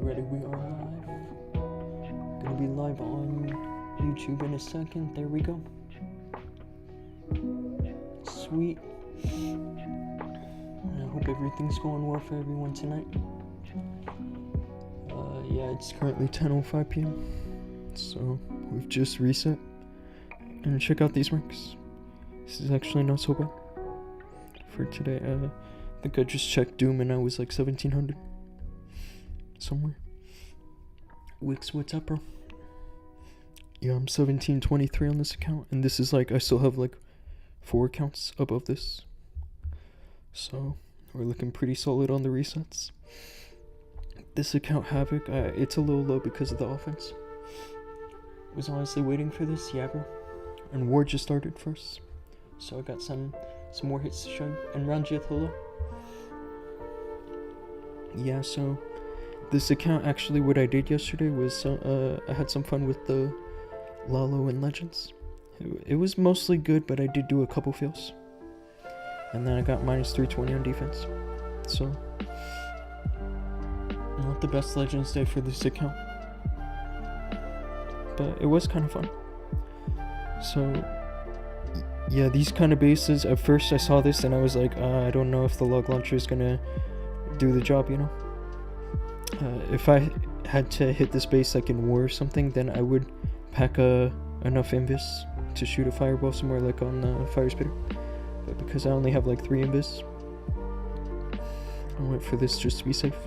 ready? We are live. Gonna be live on YouTube in a second. There we go. Sweet. I hope everything's going well for everyone tonight. Yeah, it's currently 10:05 p.m. So we've just reset. And check out these ranks. This is actually not so bad. For today, I think I just checked Dhoom and I was like 1700. Somewhere. Wix, what's up, bro? Yeah, I'm 1723 on this account. And this is like, I still have like 4 accounts above this. So, we're looking pretty solid on the resets. This account, Havoc, it's a little low because of the offense. Was honestly waiting for this, yeah, bro. And War just started first. So I got some more hits to show you. And Ranjith, hello. Yeah, so this account, actually what I did yesterday was I had some fun with the Lalo and Legends. It was mostly good, but I did do a couple fails. And then I got minus 320 on defense. So, not the best Legends day for this account. But it was kind of fun. So, yeah, these kind of bases, at first I saw this and I was like, I don't know if the log launcher is gonna do the job, you know? If I had to hit this base like in War or something, then I would pack enough invis to shoot a fireball somewhere like on the fire spitter. But because I only have like 3 invis, I went for this just to be safe.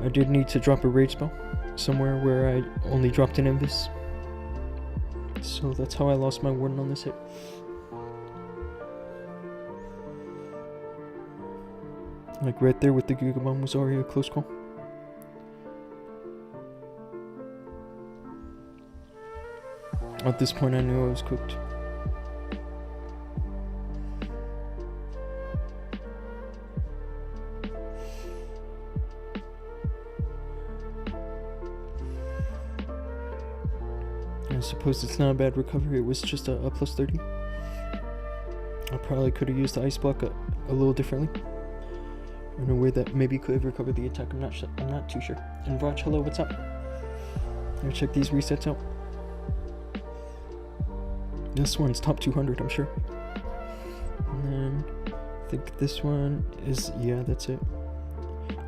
I did need to drop a raid spell somewhere where I only dropped an invis. So that's how I lost my warden on this hit. Like right there with the Giga Bomb was already a close call. At this point I knew I was cooked. I suppose it's not a bad recovery, it was just a plus 30. I probably could have used the ice block a little differently. In a way that maybe could have recovered the attack, I'm not too sure. And Vraj, hello, what's up? Let me check these resets out. This one's top 200, I'm sure. And then I think this one is, yeah, that's it.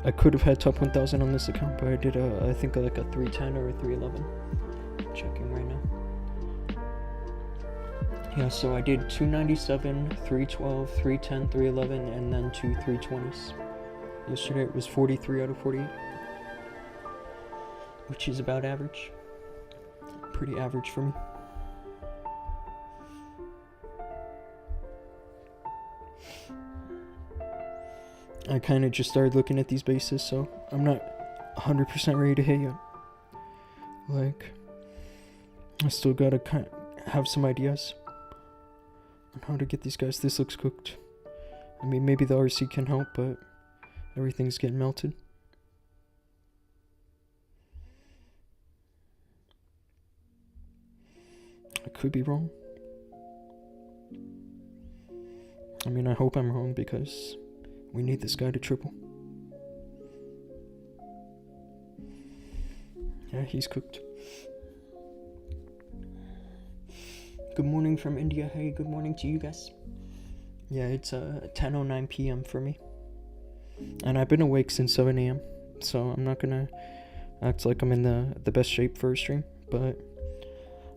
I could have had top 1000 on this account, but I did I think like a 310 or a 311. Checking right now. Yeah, so I did 297, 312, 310, 311, and then 2 320s. Yesterday it was 43 out of 48. Which is about average. Pretty average for me. I kind of just started looking at these bases, so I'm not 100% ready to hit yet. Like, I still gotta have some ideas on how to get these guys. This looks cooked. I mean, maybe the RC can help, but everything's getting melted. I could be wrong. I mean, I hope I'm wrong because we need this guy to triple. Yeah, he's cooked. Good morning from India. Hey, good morning to you guys. Yeah, it's 10:09 p.m. for me. And I've been awake since 7 a.m. So I'm not gonna act like I'm in the best shape for a stream. But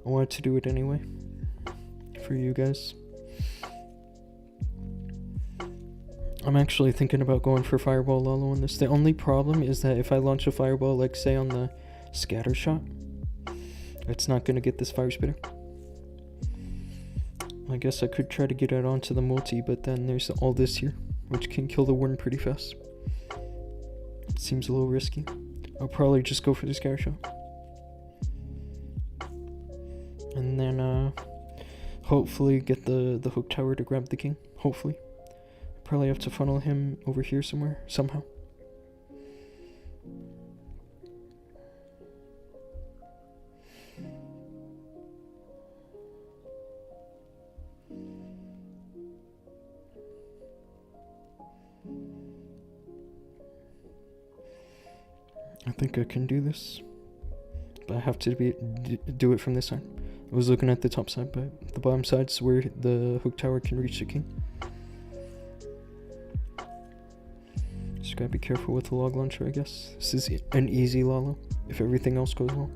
I wanted to do it anyway. For you guys. I'm actually thinking about going for Fireball Lalo on this. The only problem is that if I launch a Fireball, like say on the scatter shot, it's not gonna get this fire spitter. I guess I could try to get it onto the multi, but then there's all this here, which can kill the warden pretty fast. It seems a little risky. I'll probably just go for the scatter shot. And then hopefully get the hook tower to grab the king. Hopefully. Probably have to funnel him over here somewhere, somehow. I think I can do this, but I have to do it from this side. I was looking at the top side, but the bottom side's where the hook tower can reach the king. Just gotta be careful with the log launcher, I guess. This is an easy Lalo, if everything else goes well.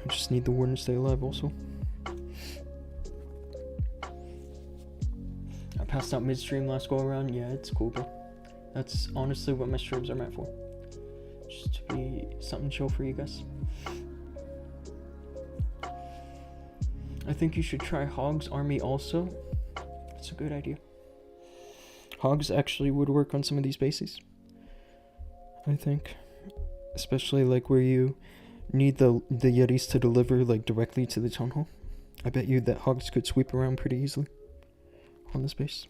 I just need the warden to stay alive also. I passed out midstream last go around. Yeah, it's cool, bro. That's honestly what my streams are meant for. Just to be something chill for you guys. I think you should try Hog's army also. It's a good idea. Hogs actually would work on some of these bases, I think. Especially like where you need the Yetis to deliver like directly to the town hall. I bet you that Hogs could sweep around pretty easily on this base.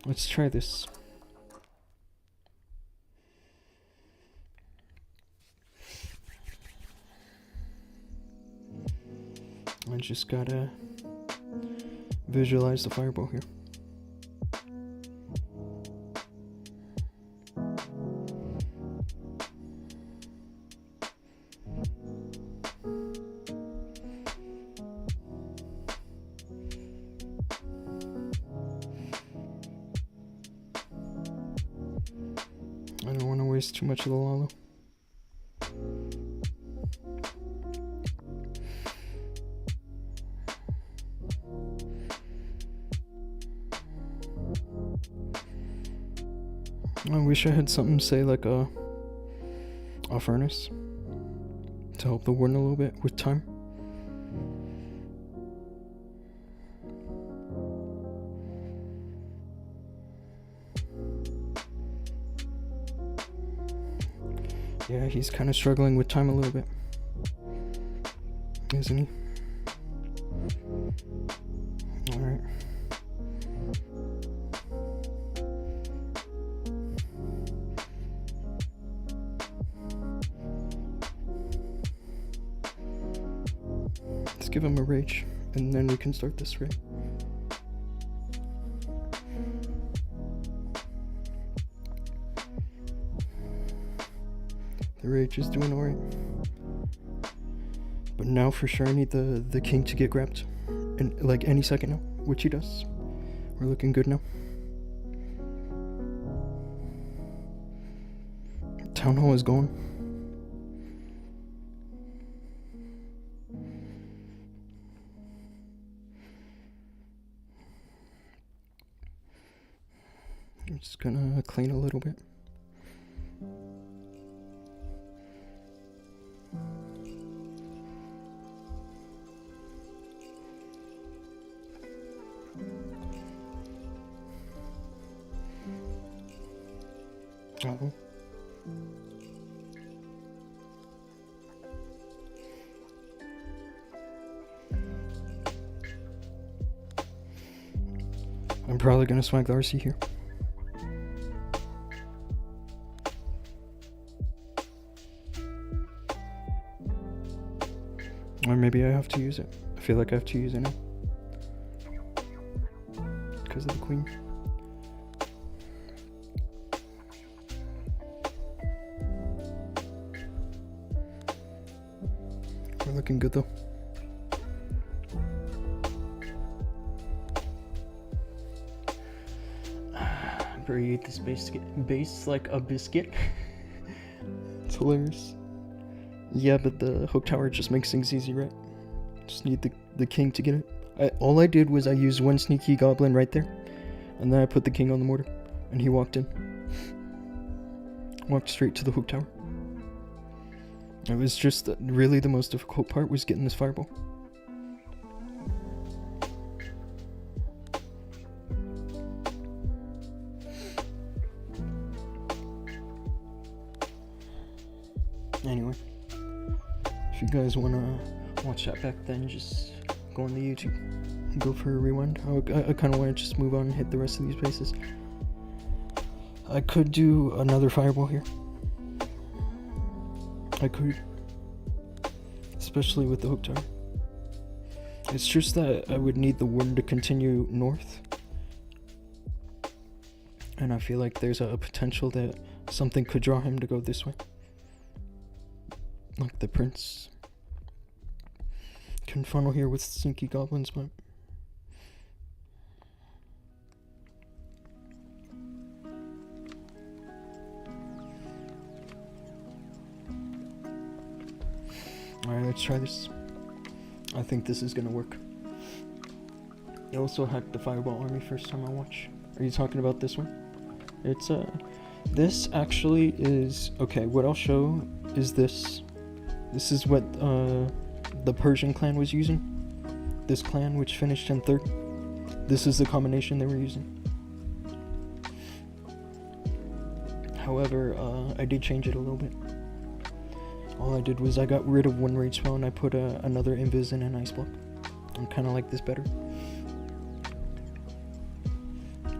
Let's try this. I just gotta visualize the fireball here. I don't want to waste too much of the Lalo. I wish I had something, say like a furnace to help the warden a little bit with time. Yeah, he's kind of struggling with time a little bit, isn't he? Alright. Let's give him a rage, and then we can start this raid. The rage is doing alright. But now for sure I need the king to get grabbed. And like any second now, which he does. We're looking good now. Town hall is gone. I'm just gonna clean a little bit. Uh-oh. I'm probably gonna swag the RC here. Or maybe I have to use it. I feel like I have to use it now. Because of the queen. We're looking good though. Breathe this base like a biscuit. It's hilarious. Yeah, but the hook tower just makes things easy, right? Just need the king to get it. All I did was I used one sneaky goblin right there, and then I put the king on the mortar, and he walked in. Walked straight to the hook tower. It was just really the most difficult part was getting this fireball. Anyway, if you guys want to watch that back then, just go on the YouTube and go for a rewind. I kind of want to just move on and hit the rest of these bases. I could do another fireball here. I could, especially with the hook tower. It's just that I would need the warden to continue north, and I feel like there's a potential that something could draw him to go this way. Like the prince can funnel here with sneaky goblins, but alright, let's try this. I think this is gonna work. I also hacked the fireball army first time I watch. Are you talking about this one? It's this actually is okay. What I'll show is this. This is what the Persian clan was using. This clan, which finished in 3rd. This is the combination they were using. However, I did change it a little bit. All I did was I got rid of one rage spell and I put another invis and an ice block. I kind of like this better.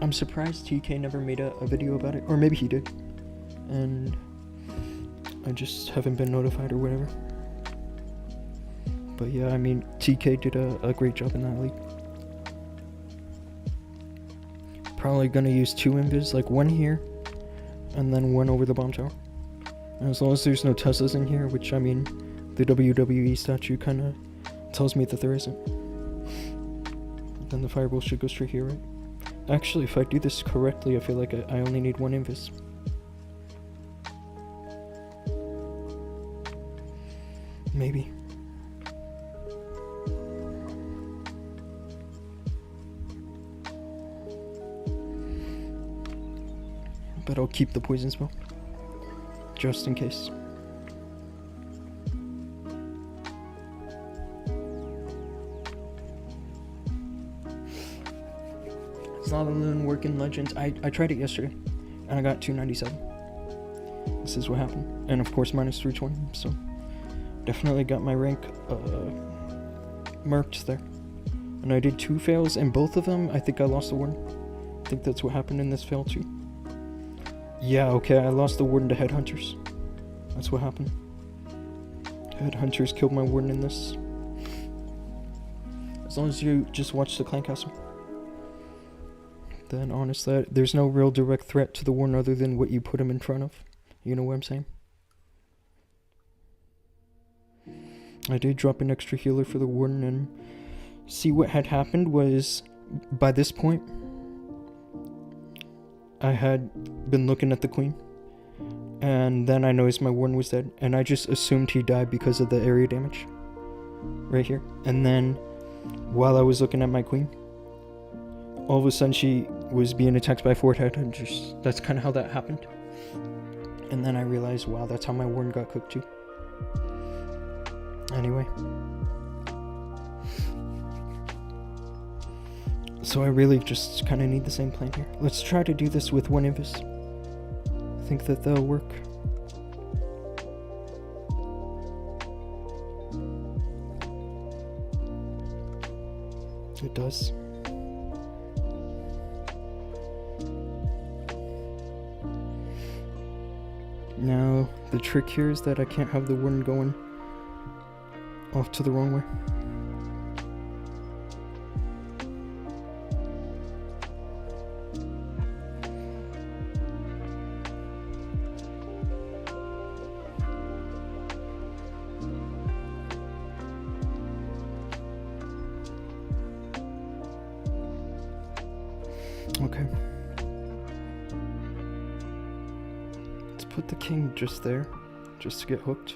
I'm surprised TK never made a video about it, or maybe he did, and I just haven't been notified or whatever. But yeah, I mean, TK did a great job in that league. Probably gonna use 2 invis, like one here, and then one over the bomb tower. And as long as there's no Teslas in here, which I mean, the WWE statue kind of tells me that there isn't, then the fireball should go straight here, right? Actually, if I do this correctly, I feel like I only need 1 invis. Maybe. But I'll keep the poison spell, just in case. Lalo working Legends. I tried it yesterday, and I got 297. This is what happened. And of course, minus 320, so definitely got my rank marked there. And I did 2 fails, and both of them, I think I lost the warden. I think that's what happened in this fail too. Yeah, okay, I lost the warden to headhunters. That's what happened. Headhunters killed my warden in this. As long as you just watch the clan castle, then honestly, there's no real direct threat to the warden other than what you put him in front of. You know what I'm saying? I did drop an extra healer for the warden, and see what had happened was, by this point, I had been looking at the queen, and then I noticed my warden was dead, and I just assumed he died because of the area damage right here. And then while I was looking at my queen, all of a sudden she was being attacked by 4 headhunters. That's kind of how that happened. And then I realized, wow, that's how my warden got cooked too. Anyway. So I really just kind of need the same plan here. Let's try to do this with 1 invis. I think that that'll work. It does. Now, the trick here is that I can't have the warden going off to the wrong way. Okay. Let's put the king just there, just to get hooked.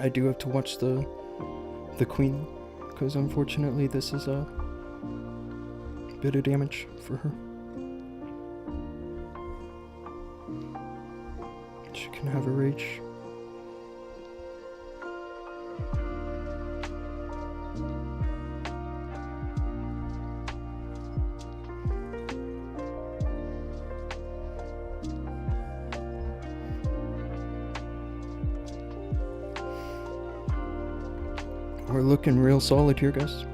I do have to watch the queen, because unfortunately this is a bit of damage for her. She can have a rage. We're looking real solid here, guys.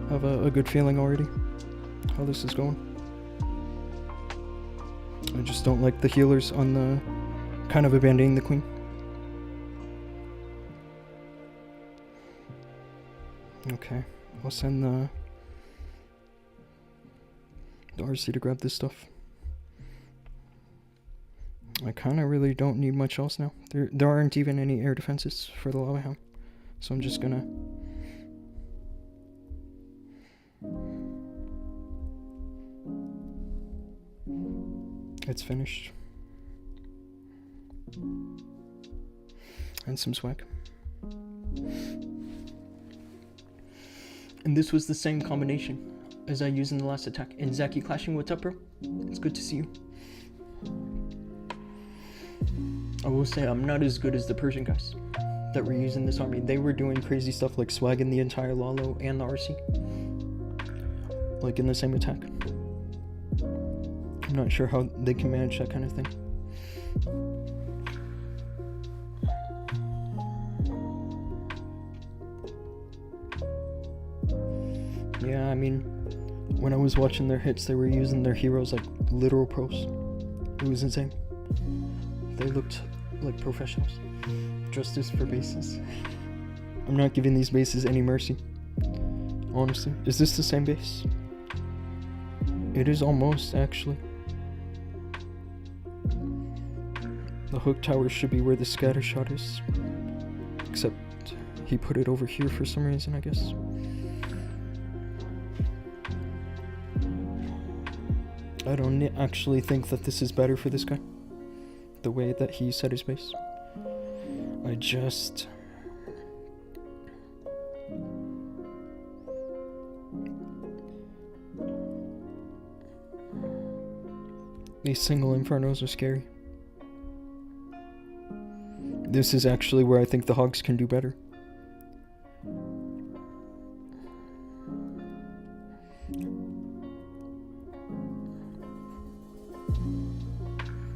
I have a good feeling already how this is going. I just don't like the healers on the kind of abandoning the queen. Okay, I'll send the RC to grab this stuff. I kind of really don't need much else now. There aren't even any air defenses for the lava hound, so I'm just gonna... It's finished. And some swag. And this was the same combination as I used in the last attack. And Zaki clashing, what's up, bro? It's good to see you. I will say I'm not as good as the Persian guys that were using this army. They were doing crazy stuff like swagging the entire Lalo and the RC, like in the same attack. I'm not sure how they can manage that kind of thing. Yeah, I mean, when I was watching their hits, they were using their heroes like literal pros. It was insane. They looked like professionals. Justice for bases. I'm not giving these bases any mercy. Honestly. Is this the same base? It is almost, actually. The hook tower should be where the scatter shot is. Except he put it over here for some reason, I guess. I don't actually think that this is better for this guy. The way that he set his base. I just... These single infernos are scary. This is actually where I think the hogs can do better.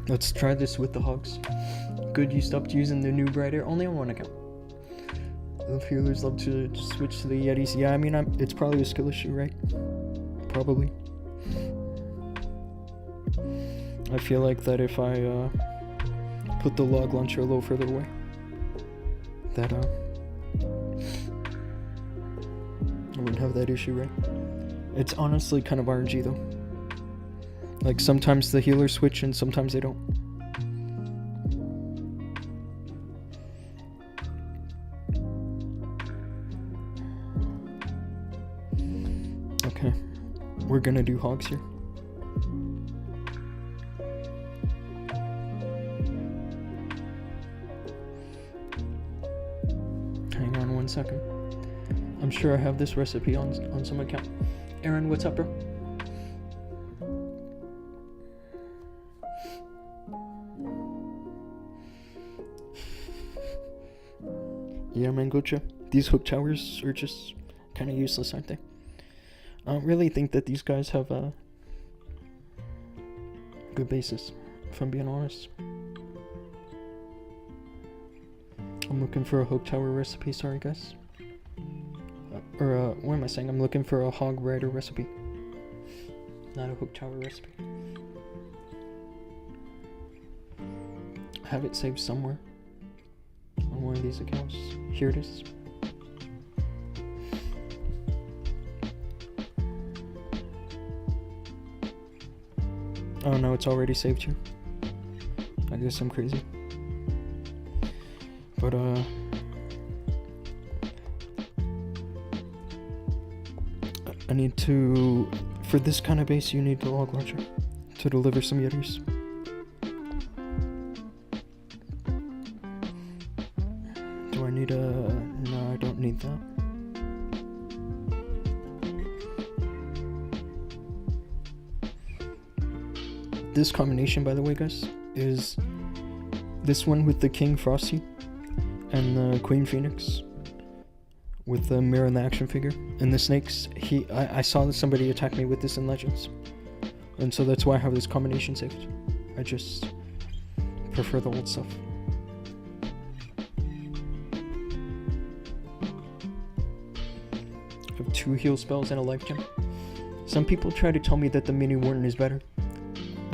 Let's try this with the hogs. Good, you stopped using the new brighter only on one account. The healers love to switch to the Yetis. Yeah, I mean, it's probably a skill issue, right? Probably. I feel like that if I put the log launcher a little further away, that I wouldn't have that issue, right? It's honestly kind of RNG though. Like sometimes the healers switch and sometimes they don't. Okay, we're gonna do hogs here. Hang on one second. I'm sure I have this recipe on some account. Aaron, what's up, bro? Yeah, man, Gocha. These hook towers are just kind of useless, aren't they? I don't really think that these guys have a good basis, if I'm being honest. I'm looking for a hook tower recipe, sorry guys. What am I saying? I'm looking for a hog rider recipe. Not a hook tower recipe. I have it saved somewhere. On one of these accounts. Here it is. Oh no, it's already saved here. I guess I'm crazy. But I need to, for this kind of base you need the log launcher to deliver some Yetis. Do I need a... no, I don't need that. This combination, by the way, guys, is this one with the King Frosty and the Queen Phoenix with the mirror and the action figure and the snakes. I saw somebody attack me with this in Legends, and so that's why I have this combination saved. I just prefer the old stuff. I have 2 heal spells and a life gem. Some people try to tell me that the mini warden is better,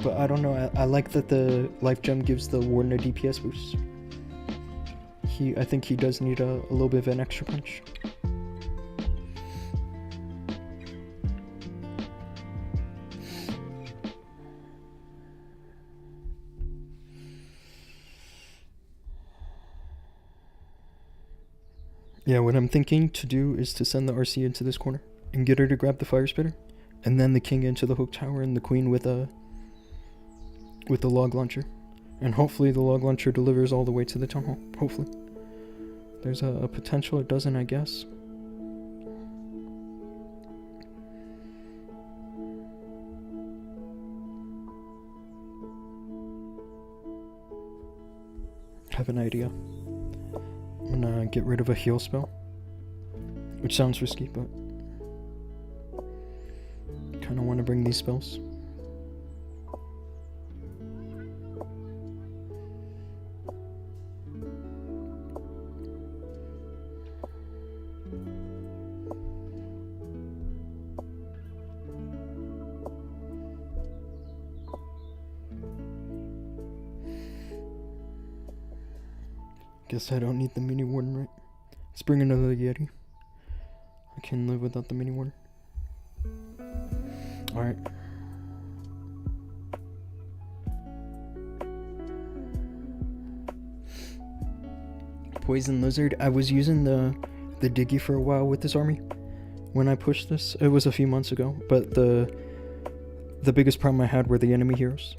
but I don't know. I like that the life gem gives the warden a DPS boost. I think he does need a little bit of an extra punch. Yeah, what I'm thinking to do is to send the RC into this corner and get her to grab the fire spitter, and then the king into the hook tower and the queen with the log launcher. And hopefully the log launcher delivers all the way to the town hall. Hopefully. There's a potential it doesn't, I guess. I have an idea. I'm gonna get rid of a heal spell, which sounds risky, but kind of want to bring these spells. Guess I don't need the mini warden, right? Let's bring another Yeti. I can live without the mini warden. Alright. Poison lizard. I was using the diggy for a while with this army. When I pushed this, it was a few months ago, but the biggest problem I had were the enemy heroes.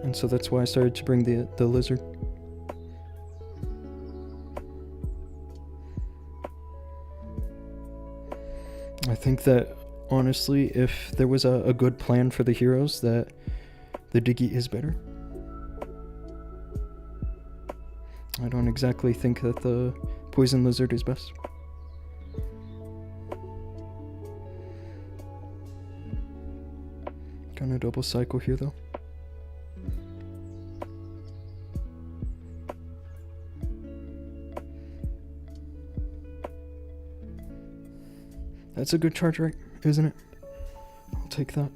And so that's why I started to bring the lizard. I think that, honestly, if there was a good plan for the heroes, that the diggy is better. I don't exactly think that the poison lizard is best. Gonna double cycle here, though. That's a good charge rate, isn't it? I'll take that.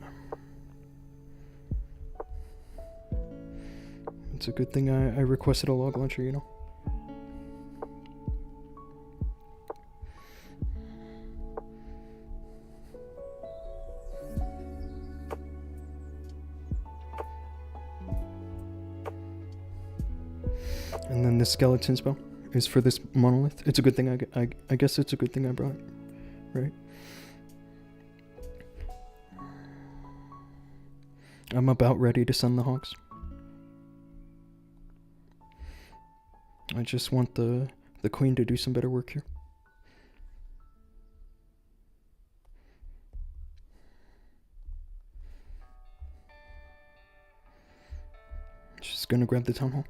It's a good thing I requested a log launcher, you know? And then the skeleton spell is for this monolith. It's a good thing I guess it's a good thing I brought it, right? I'm about ready to send the hogs. I just want the queen to do some better work here. She's gonna grab the town hall.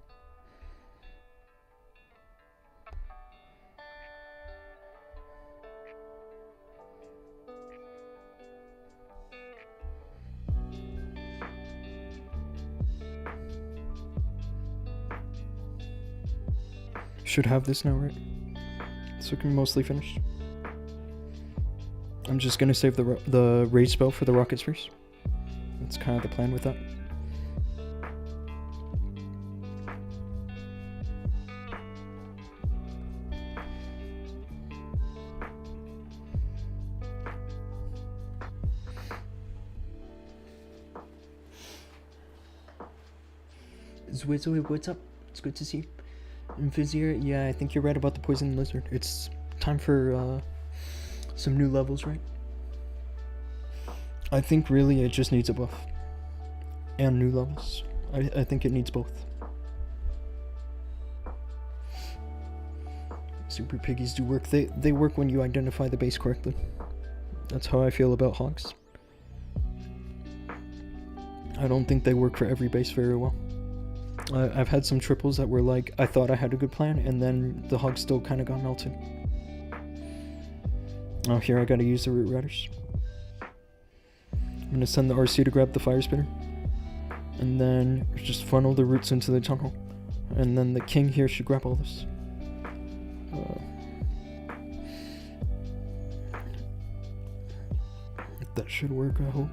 Should have this now, right? It's looking mostly finished. I'm just gonna save the rage spell for the rockets first. That's kind of the plan with that. Zwizzle, what's up? It's good to see you. And Vizier, yeah, I think you're right about the poison lizard. It's time for some new levels, right? I think really it just needs a buff. And new levels. I think it needs both. Super piggies do work. They work when you identify the base correctly. That's how I feel about hogs. I don't think they work for every base very well. I've had some triples that were like, I thought I had a good plan, and then the hog still kind of got melted. Oh, here I gotta use the root riders. I'm gonna send the RC to grab the fire spitter, and then just funnel the roots into the tunnel, and then the king here should grab all this. That should work, I hope.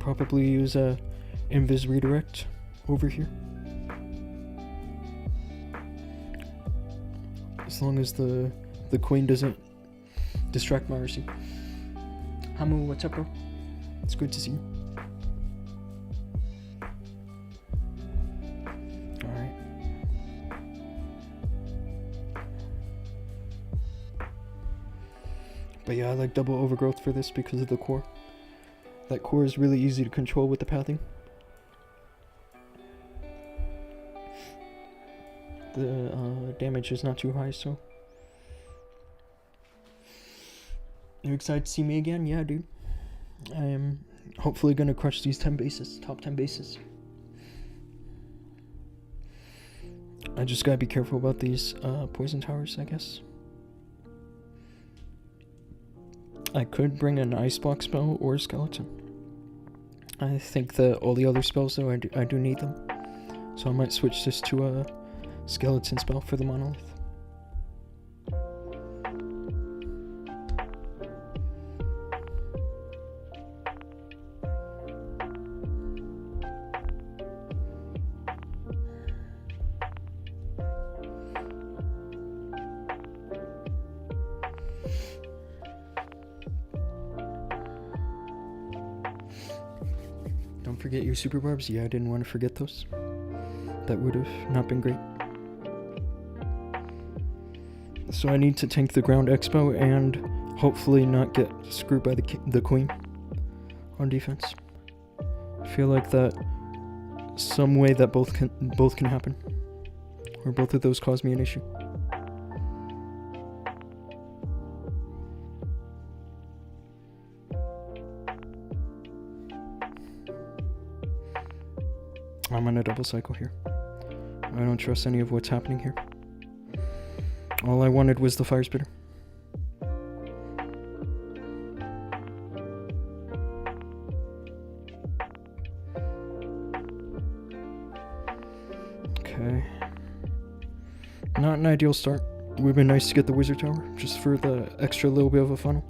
Probably use a invis redirect over here, as long as the queen doesn't distract my RC. Hamu, what's up, bro? It's good to see you. Alright. But yeah, I like double overgrowth for this because of the core. That core is really easy to control with the pathing. The damage is not too high, so. You excited to see me again? Yeah, dude. I am hopefully gonna crush these 10 bases, top 10 bases. I just gotta be careful about these poison towers, I guess. I could bring an ice block spell or a skeleton. I think that all the other spells, though, I do need them. So I might switch this to a skeleton spell for the monolith. Don't forget your super barbs. Yeah, I didn't want to forget those. That would have not been great. So I need to tank the ground expo and hopefully not get screwed by the queen on defense. I feel like that some way that both can happen, or both of those cause me an issue. I'm on a double cycle here. I don't trust any of what's happening here. All I wanted was the fire spitter. Okay. Not an ideal start. It would have been nice to get the wizard tower, just for the extra little bit of a funnel.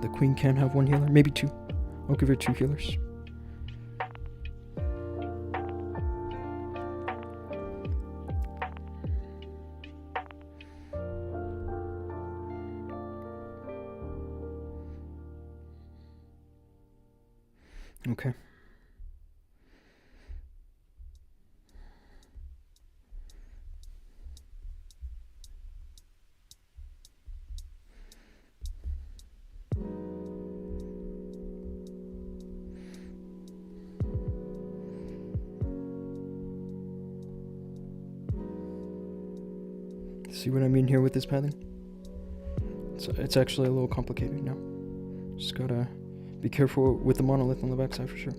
The queen can have one healer, maybe two. I'll give her 2 healers. Okay. See what I mean here with this pathing? It's actually a little complicated now. Just gotta be careful with the monolith on the backside for sure.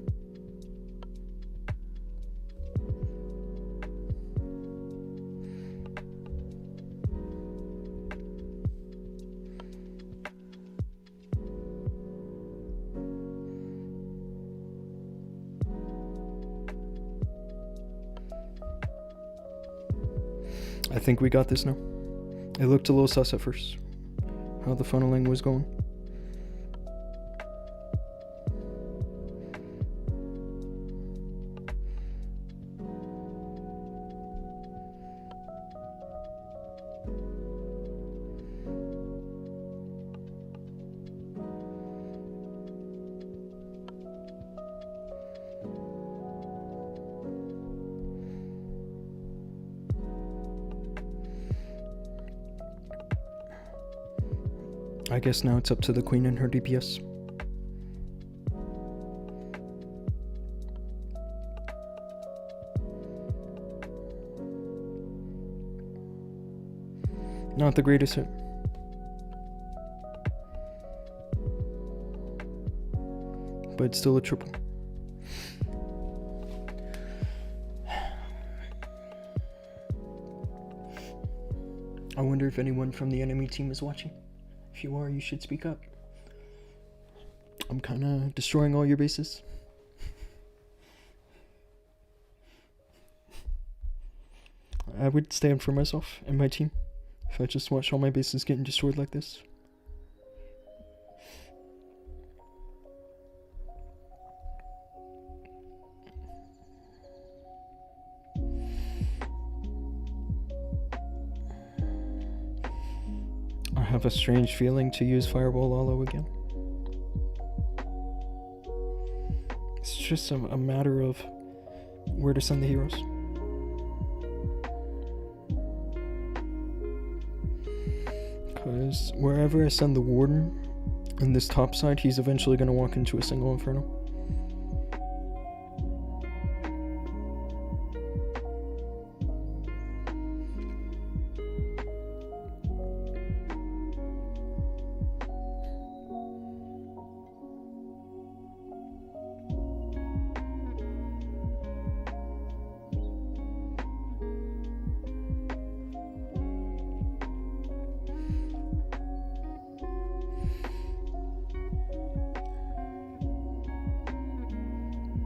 I think we got this now. It looked a little sus at first, how the funneling was going. I guess now it's up to the queen and her DPS. Not the greatest hit. But it's still a triple. I wonder if anyone from the enemy team is watching. If you are, you should speak up. I'm kinda destroying all your bases. I would stand for myself and my team if I just watched all my bases getting destroyed like this. I have a strange feeling to use Fireball Lalo again. It's just a matter of where to send the heroes. Because wherever I send the warden in this top side, he's eventually going to walk into a single inferno.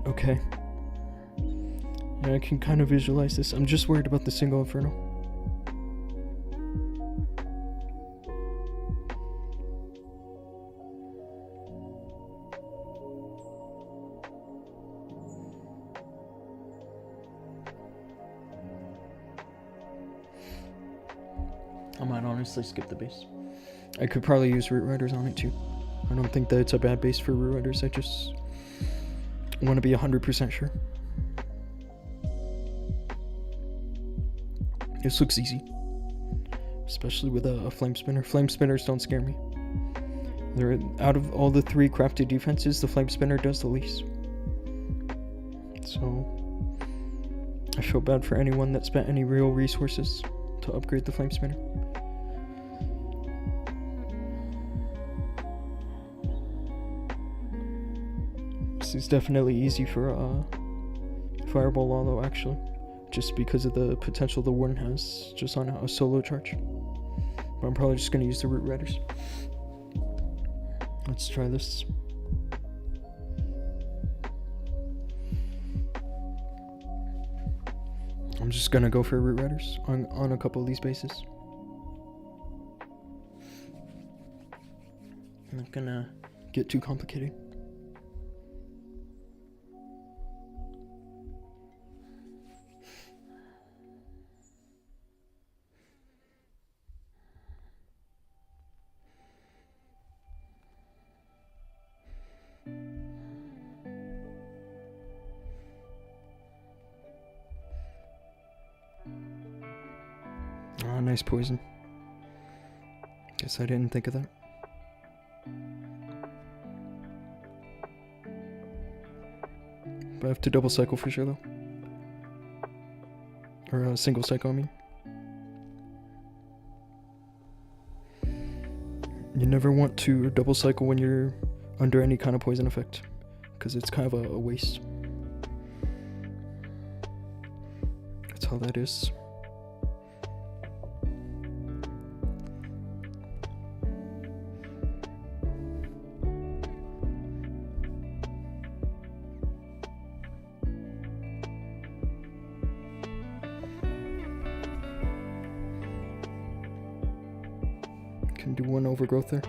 Okay. Yeah, I can kind of visualize this. I'm just worried about the single inferno. I might honestly skip the base. I could probably use root riders on it too. I don't think that it's a bad base for root riders. I just want to be 100% sure. This looks easy, especially with a flame spinner. Flame spinners don't scare me. They're out of all the 3 crafted defenses, the flame spinner does the least. So I feel bad for anyone that spent any real resources to upgrade the flame spinner. This is definitely easy for Fireball Lalo, actually, just because of the potential the warden has just on a solo charge. But I'm probably just going to use the root riders. Let's try this. I'm just going to go for root riders on a couple of these bases. I'm not going to get too complicated. Oh, nice poison. Guess I didn't think of that. But I have to double cycle for sure though. Or a single cycle, I mean. You never want to double cycle when you're under any kind of poison effect, because it's kind of a waste. That's how that is. Can do one overgrowth there,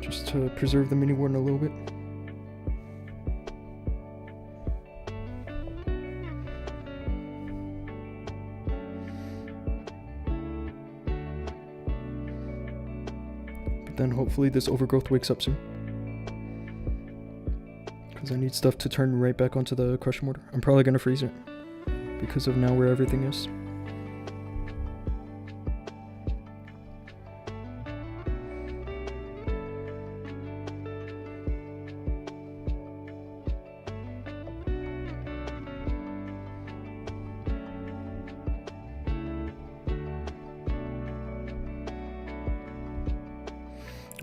just to preserve the mini warden a little bit. But then hopefully this overgrowth wakes up soon, because I need stuff to turn right back onto the crush mortar. I'm probably gonna freeze it because of now where everything is.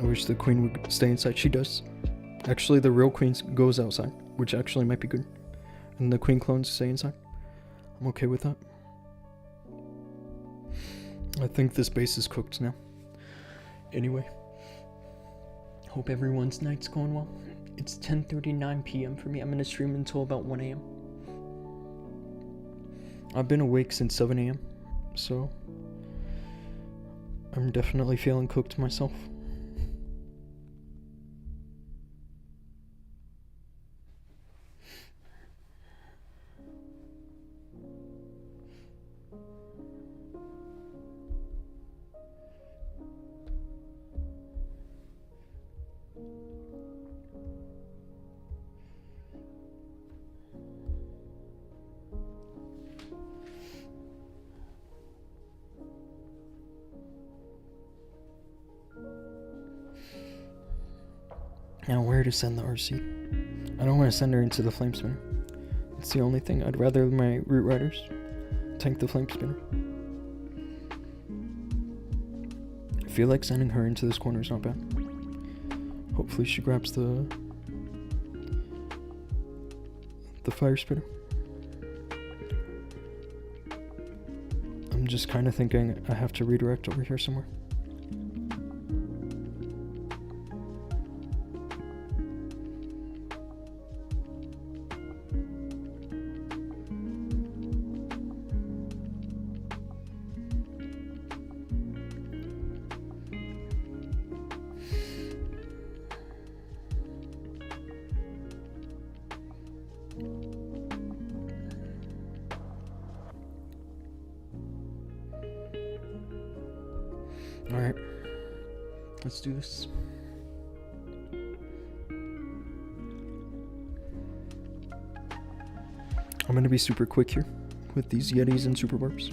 I wish the queen would stay inside. She does. Actually, the real queen goes outside, which actually might be good. And the queen clones stay inside. I'm okay with that. I think this base is cooked now. Anyway. Hope everyone's night's going well. It's 10:39 p.m. for me. I'm going to stream until about 1 a.m. I've been awake since 7 a.m. So I'm definitely feeling cooked myself. Now where to send the RC? I don't want to send her into the flame spinner. It's the only thing. I'd rather my root riders tank the flame spinner. I feel like sending her into this corner is not bad. Hopefully she grabs the fire spitter. I'm just kind of thinking I have to redirect over here somewhere. Alright, let's do this. I'm gonna be super quick here with these Yetis and Super Barbs.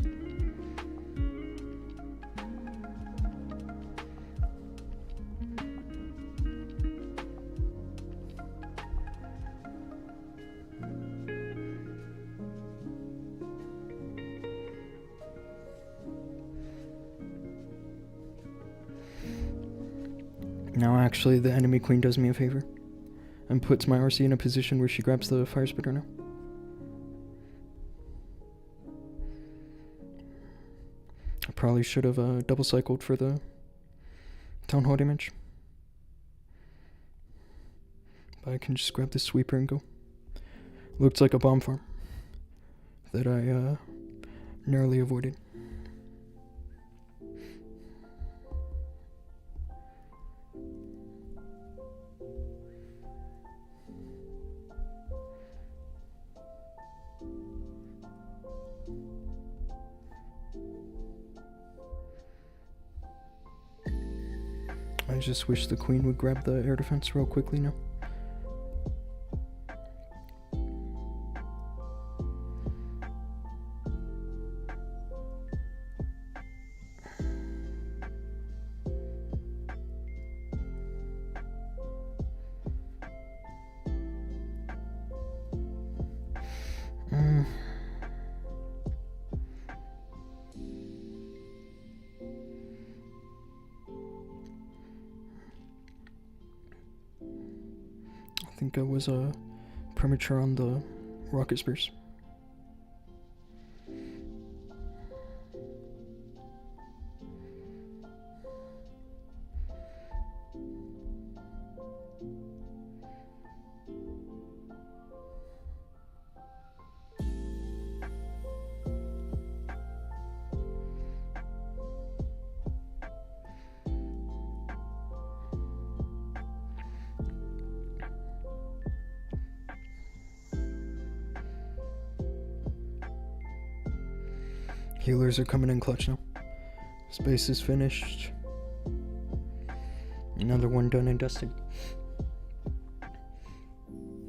Now actually the enemy queen does me a favor and puts my RC in a position where she grabs the fire spitter now. I probably should have double cycled for the town hall damage. But I can just grab this sweeper and go. Looks like a bomb farm that I narrowly avoided. I just wish the queen would grab the air defense real quickly now. I think I was premature on the rocket spears. Healers are coming in clutch now. Space is finished. Another one done and dusted.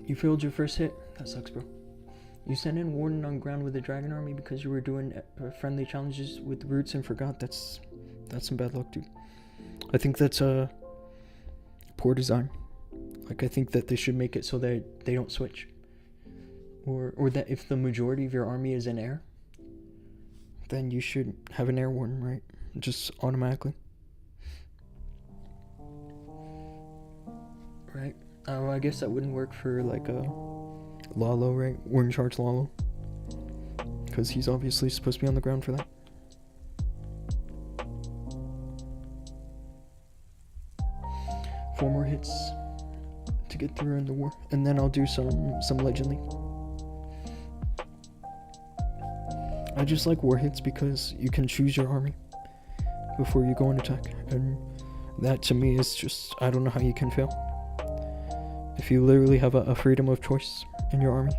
You failed your first hit? That sucks, bro. You sent in Warden on ground with the Dragon Army because you were doing friendly challenges with roots and forgot. That's some bad luck, dude. I think that's poor design. Like, I think that they should make it so that they don't switch. Or that if the majority of your army is in air, then you should have an air warden, right? Just automatically. Right? Oh, I guess that wouldn't work for like a Lalo, right? Warden charge Lalo. Because he's obviously supposed to be on the ground for that. Four more hits to get through in the war. And then I'll do some Legend League. I just like war hits because you can choose your army before you go and attack, and that to me is just, I don't know how you can fail if you literally have a freedom of choice in your army.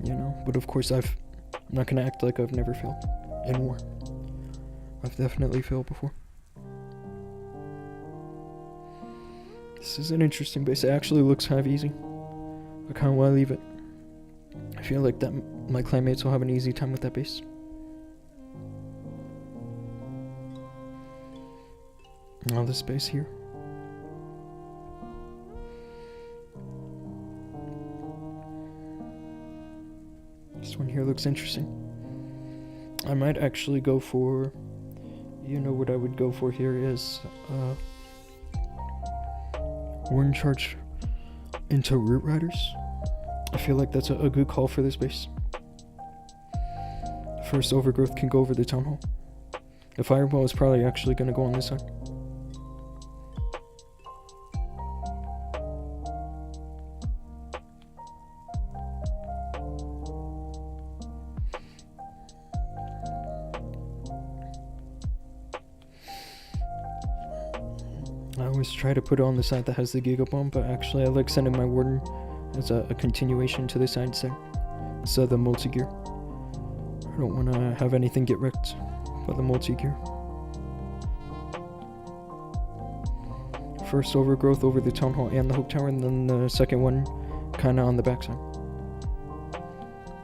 You know, but of course I'm not gonna act like I've never failed in war. I've definitely failed before. This is an interesting base. It actually looks kind of easy. I kind of want to leave it. I feel like that my clanmates will have an easy time with that base. Now this space here. This one here looks interesting. I might actually go for, you know what I would go for here is Warden Charge into Root Riders. I feel like that's a good call for this base. First Overgrowth can go over the Town Hall. The Fireball is probably actually going to go on this side. I always try to put it on the side that has the Giga Bomb, but actually I like sending my Warden as a continuation to the side side. So the multi-gear. I don't want to have anything get wrecked by the multi-gear. First Overgrowth over the Town Hall and the Hope Tower, and then the second one kind of on the backside.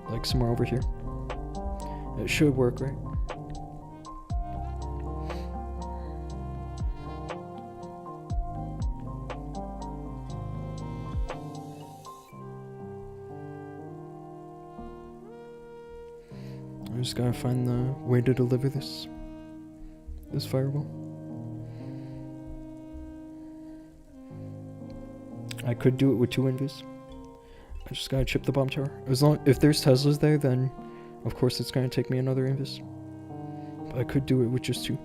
Like somewhere over here. It should work, right? I just gotta find the way to deliver this fireball. I could do it with 2 invis. I just gotta chip the bomb tower. If there's Teslas there, then of course it's gonna take me another invis. But I could do it with just 2.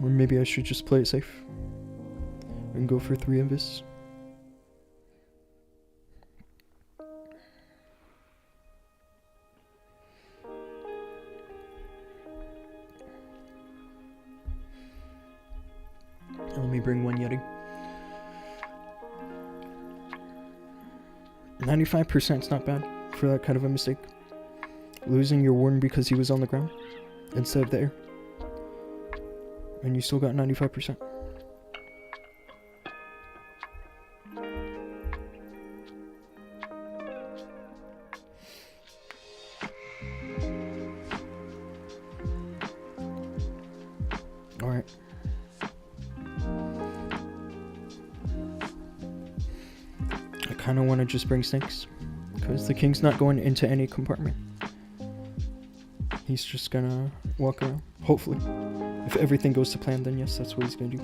Or maybe I should just play it safe and go for 3 invis. Let me bring 1 Yeti. 95% is not bad for that kind of a mistake. Losing your Warden because he was on the ground instead of the air. And you still got 95%. Alright. I kind of want to just bring snakes, because the king's not going into any compartment. He's just gonna walk around, hopefully. If everything goes to plan, then yes, that's what he's gonna do.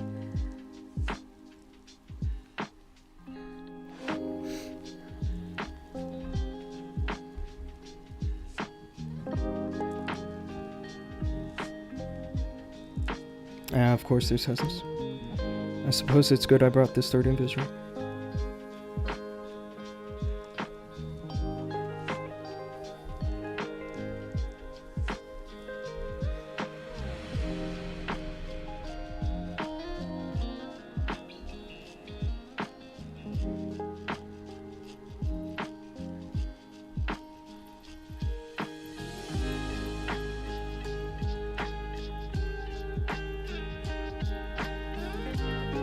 Of course there's Teslas. I suppose it's good I brought this third invis, right?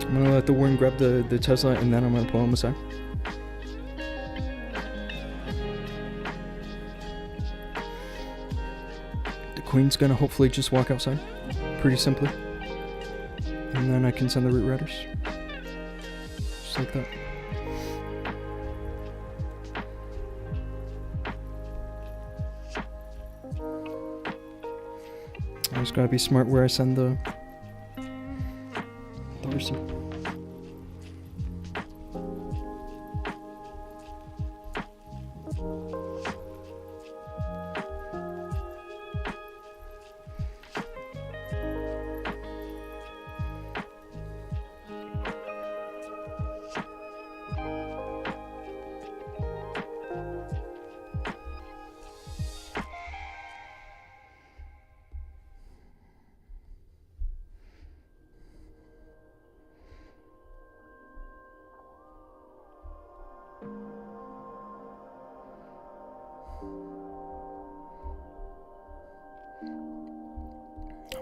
I'm gonna let the Warden grab the Tesla, and then I'm gonna pull him aside. The Queen's gonna hopefully just walk outside, pretty simply. And then I can send the Root Riders. Just like that. I just gotta be smart where I send the RC.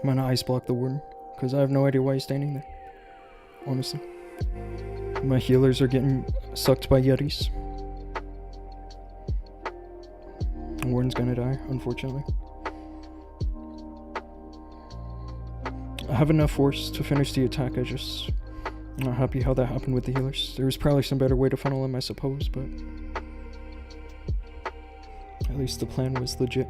I'm gonna ice block the Warden, because I have no idea why he's standing there, honestly. My healers are getting sucked by Yetis. The Warden's gonna die, unfortunately. I have enough force to finish the attack. I just not happy how that happened with the healers. There was probably some better way to funnel them, I suppose, but at least the plan was legit.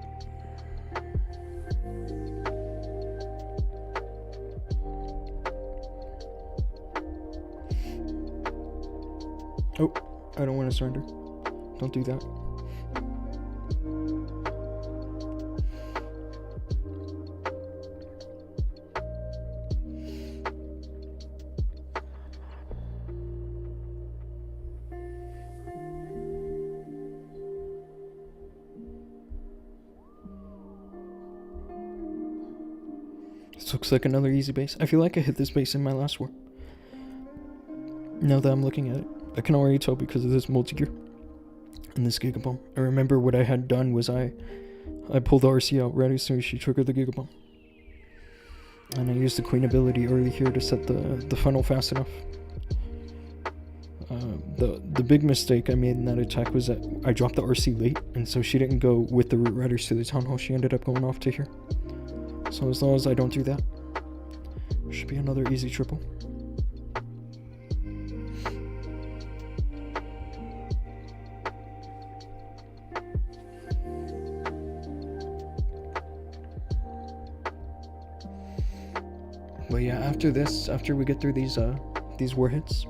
Oh, I don't want to surrender. Don't do that. This looks like another easy base. I feel like I hit this base in my last war. Now that I'm looking at it, I can already tell because of this multi-gear and this Gigabomb. I remember what I had done was I pulled the RC out right as soon as she triggered the Gigabomb. And I used the Queen ability early here to set the funnel fast enough. The big mistake I made in that attack was that I dropped the RC late, and so she didn't go with the root riders to the town hall. She ended up going off to here. So as long as I don't do that, should be another easy triple. But yeah, after this, after we get through these war hits,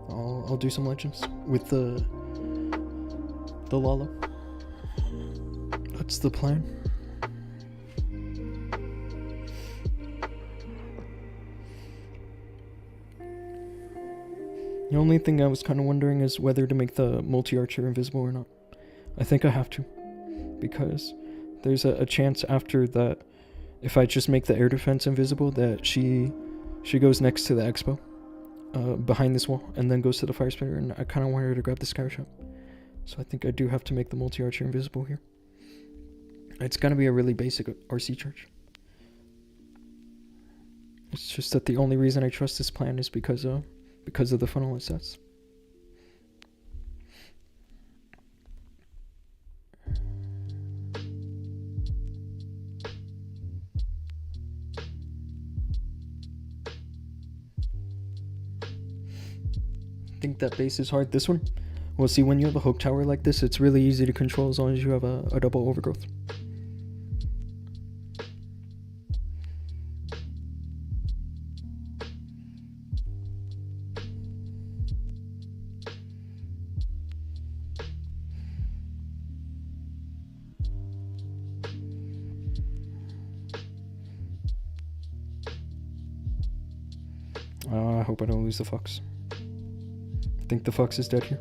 I'll do some legends with the Lalo. That's the plan. The only thing I was kind of wondering is whether to make the multi-archer invisible or not. I think I have to, because there's a chance after that, if I just make the air defense invisible, that she goes next to the expo, behind this wall, and then goes to the fire spitter, and I kind of want her to grab the scout shot. So I think I do have to make the multi-archer invisible here. It's gonna be a really basic RC charge. It's just that the only reason I trust this plan is because of the funnel it sets. I think that base is hard. This one? Well, see, when you have a hook tower like this, it's really easy to control as long as you have a double overgrowth. I hope I don't lose the fox. I think the fox is dead here.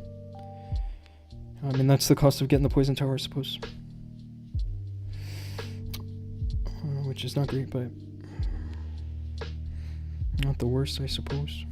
I mean, that's the cost of getting the poison tower, I suppose. Which is not great, but not the worst, I suppose.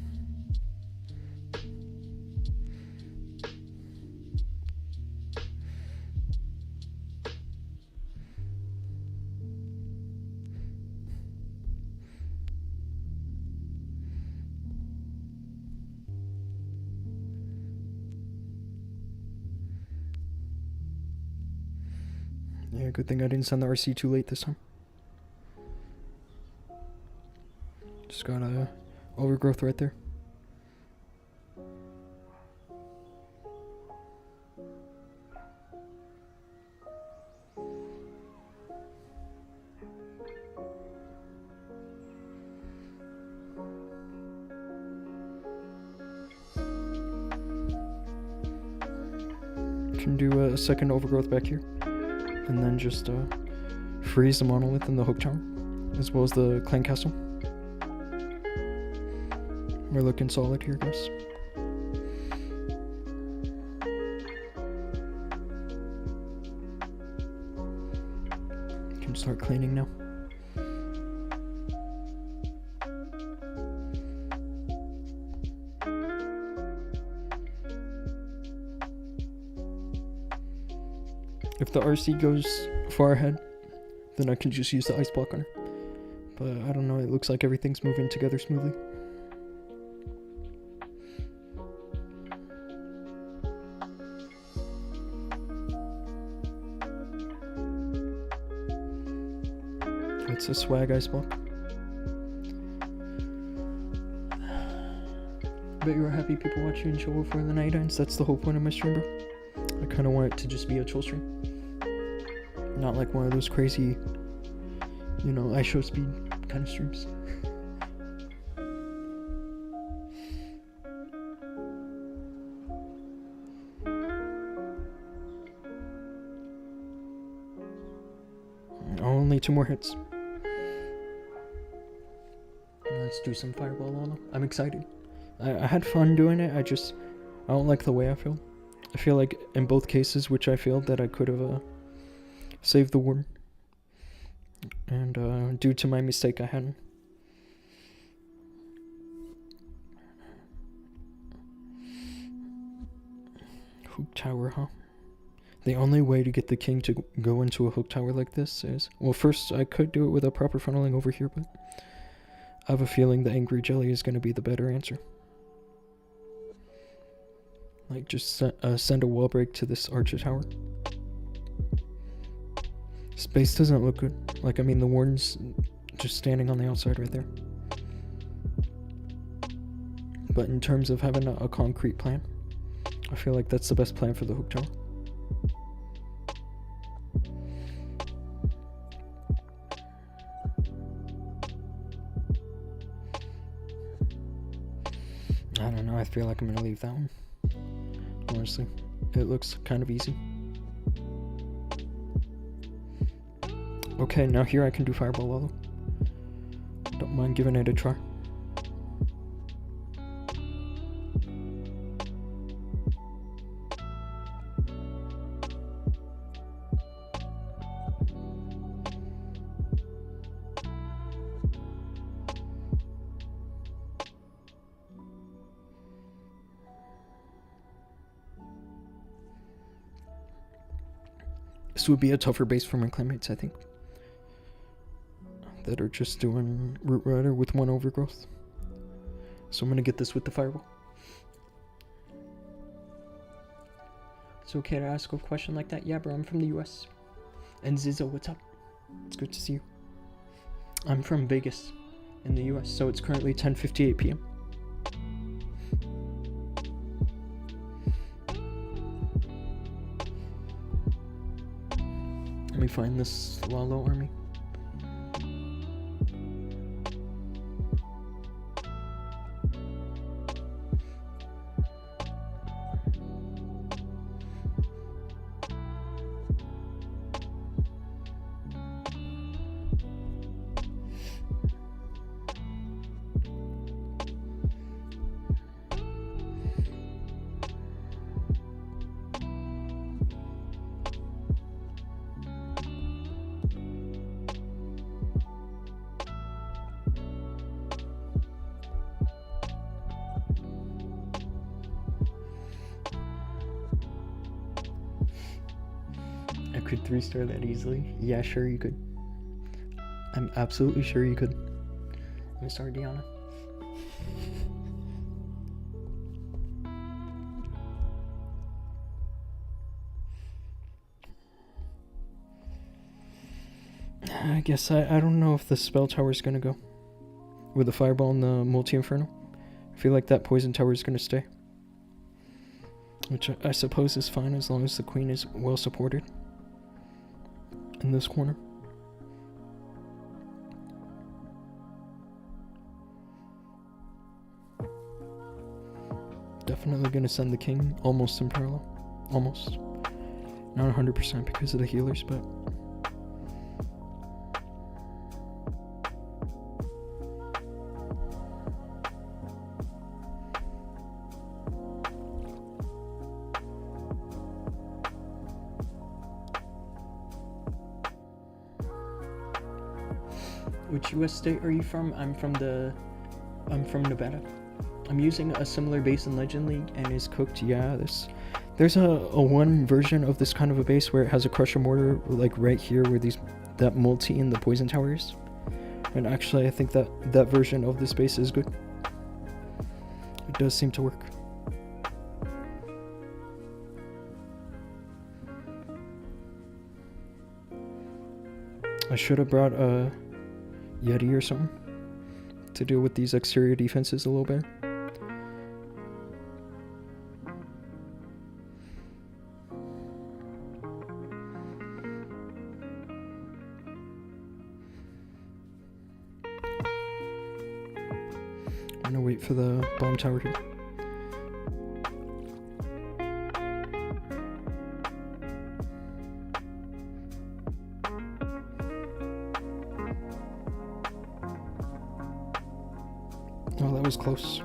Yeah, good thing I didn't send the RC too late this time. Just got a overgrowth right there. Can do a second overgrowth back here. And then just freeze the monolith in the hook tower, as well as the clan castle. We're looking solid here, guys. Can start cleaning now. If the RC goes far ahead, then I can just use the ice block on her. But I don't know, it looks like everything's moving together smoothly. It's a swag ice block. Bet you're happy people watch you and chill before the night ends. That's the whole point of my stream, bro. I kind of want it to just be a chill stream. Not like one of those crazy, you know, I show speed kind of streams. Only 2 more hits. Let's do some fireball, Lalo. I'm excited. I had fun doing it. I don't like the way I feel. I feel like in both cases, which I failed, that I could have saved the warden. And due to my mistake, I hadn't. Hook tower, huh? The only way to get the king to go into a hook tower like this is... Well, first, I could do it with a proper funneling over here, but... I have a feeling the angry jelly is going to be the better answer. Like, just send a wall break to this archer tower. Space doesn't look good. Like, I mean, the warden's just standing on the outside right there. But in terms of having a concrete plan, I feel like that's the best plan for the hook tower. I don't know, I feel like I'm gonna leave that one. Honestly, it looks kind of easy. Okay, now here I can do fireball Lalo. Don't mind giving it a try. This would be a tougher base for my clanmates, I think. That are just doing Root Rider with 1 overgrowth. So I'm gonna get this with the fireball. It's okay to ask a question like that? Yeah, bro, I'm from the US. And Zizzo, what's up? It's good to see you. I'm from Vegas in the US, so it's currently 10:58 p.m. Let me find this Lalo army. I could 3-star that easily. Yeah, sure you could. I'm absolutely sure you could. I'm sorry, Deanna. I guess I don't know if the spell tower is gonna go with the fireball and the multi-inferno. I feel like that poison tower is gonna stay, which I suppose is fine as long as the queen is well supported in this corner. Definitely gonna send the king almost in parallel. Almost. Not 100% because of the healers, but... Which US state are you from? I'm from Nevada. I'm using a similar base in Legend League and is cooked. Yeah, there's a one version of this kind of a base where it has a crusher mortar like right here where that multi and the poison towers. And actually I think that version of this base is good. It does seem to work. I should have brought a Yeti or something to deal with these exterior defenses a little better. wait for the bomb tower here. Oh, that was close.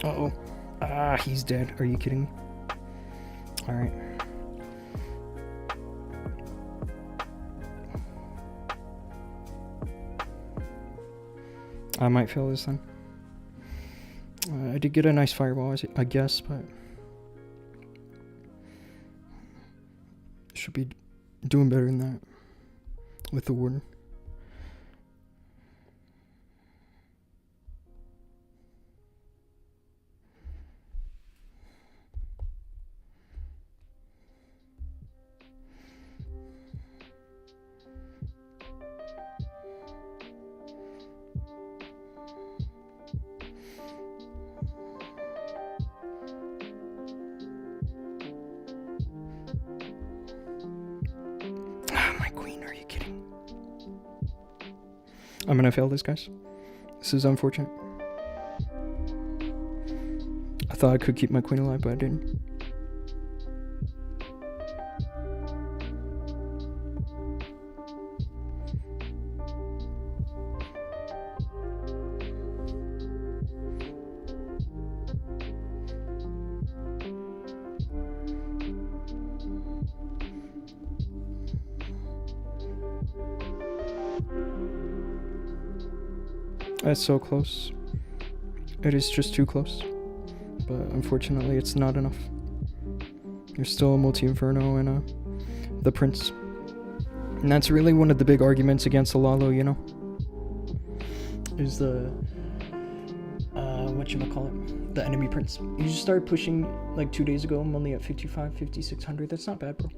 Uh-oh. Ah, he's dead. Are you kidding me? Alright. I might fail this then. I did get a nice fireball, I guess, but should be doing better than that with the warden. I'm gonna fail this, guys. This is unfortunate. I thought I could keep my queen alive, but I didn't. That's so close. It is just too close. But unfortunately, it's not enough. There's still a multi-inferno and the prince. And that's really one of the big arguments against the Lalo, you know? Is the... whatchamacallit? The enemy prince. You just started pushing like 2 days ago. I'm only at 5,600. That's not bad, bro.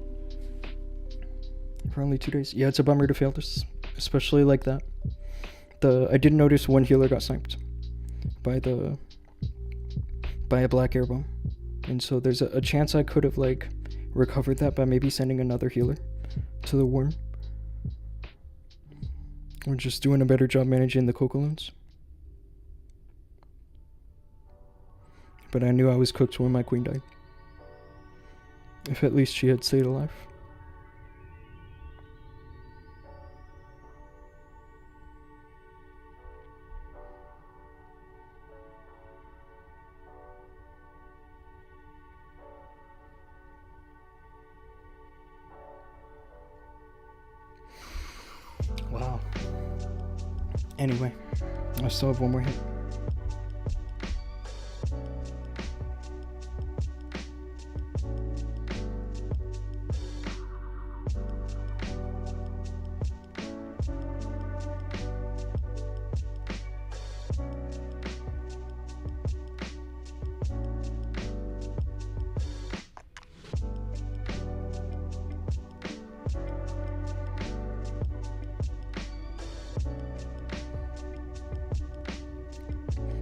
For only 2 days. Yeah, it's a bummer to fail this. Especially like that. I did notice one healer got sniped by a black airbomb, and so there's a chance I could have like recovered that by maybe sending another healer to the warden, or just doing a better job managing the Cocoloons. But I knew I was cooked when my queen died. If at least she had stayed alive. Wow. Anyway, I still have one more hit.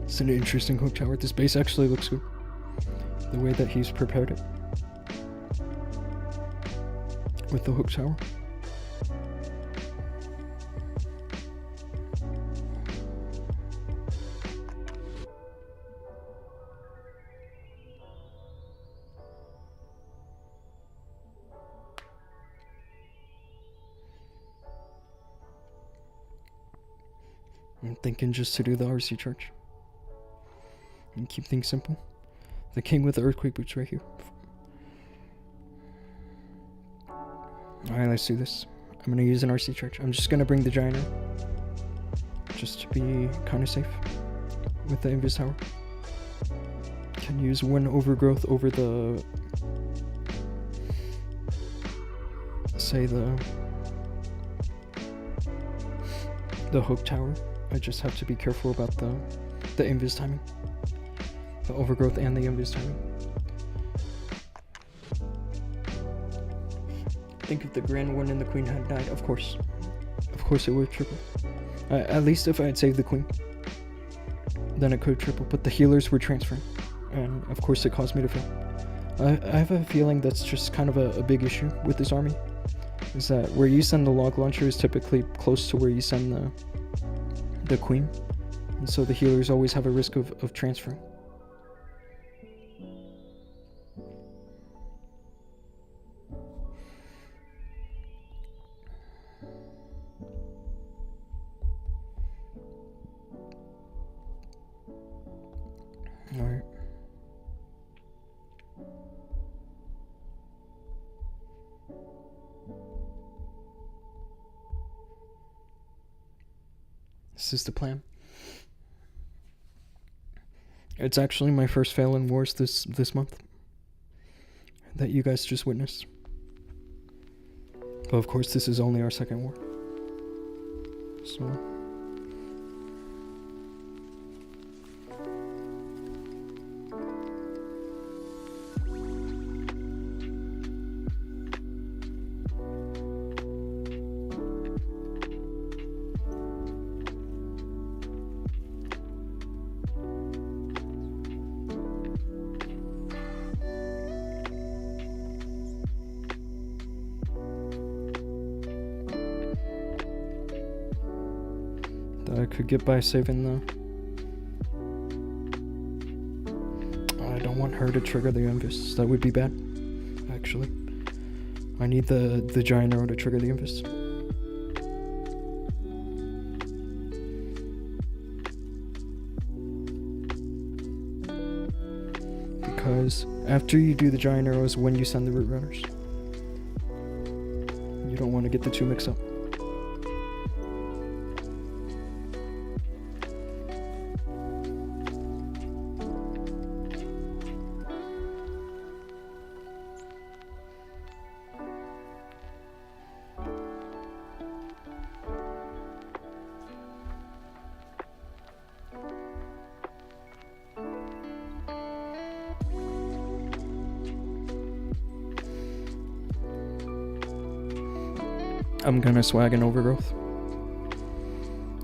It's an interesting hook tower. This base actually looks good. The way that he's prepared it. With the hook tower. I'm thinking just to do the RC charge. And keep things simple. The king with the earthquake boots right here. Alright, let's do this. I'm gonna use an RC charge. I'm just gonna bring the giant in. Just to be kind of safe. With the invis tower. Can use one overgrowth over the... say the hook tower. I just have to be careful about the invis timing. The overgrowth and the invis timing. Think if the grand one and the queen had died, of course it would triple. At least if I had saved the queen, then it could triple, but the healers were transferring, and of course it caused me to fail. I have a feeling that's just kind of a big issue with this army, is that where you send the log launcher is typically close to where you send the queen, and so the healers always have a risk of transferring. Alright. This is the plan. It's actually my first fail in wars this month that you guys just witnessed. But of course this is only our second war. So I could get by saving the... I don't want her to trigger the Invis. That would be bad, actually. I need the giant arrow to trigger the Invis. Because after you do the giant arrows, when you send the root runners, you don't want to get the two mixed up. I'm gonna swag an overgrowth.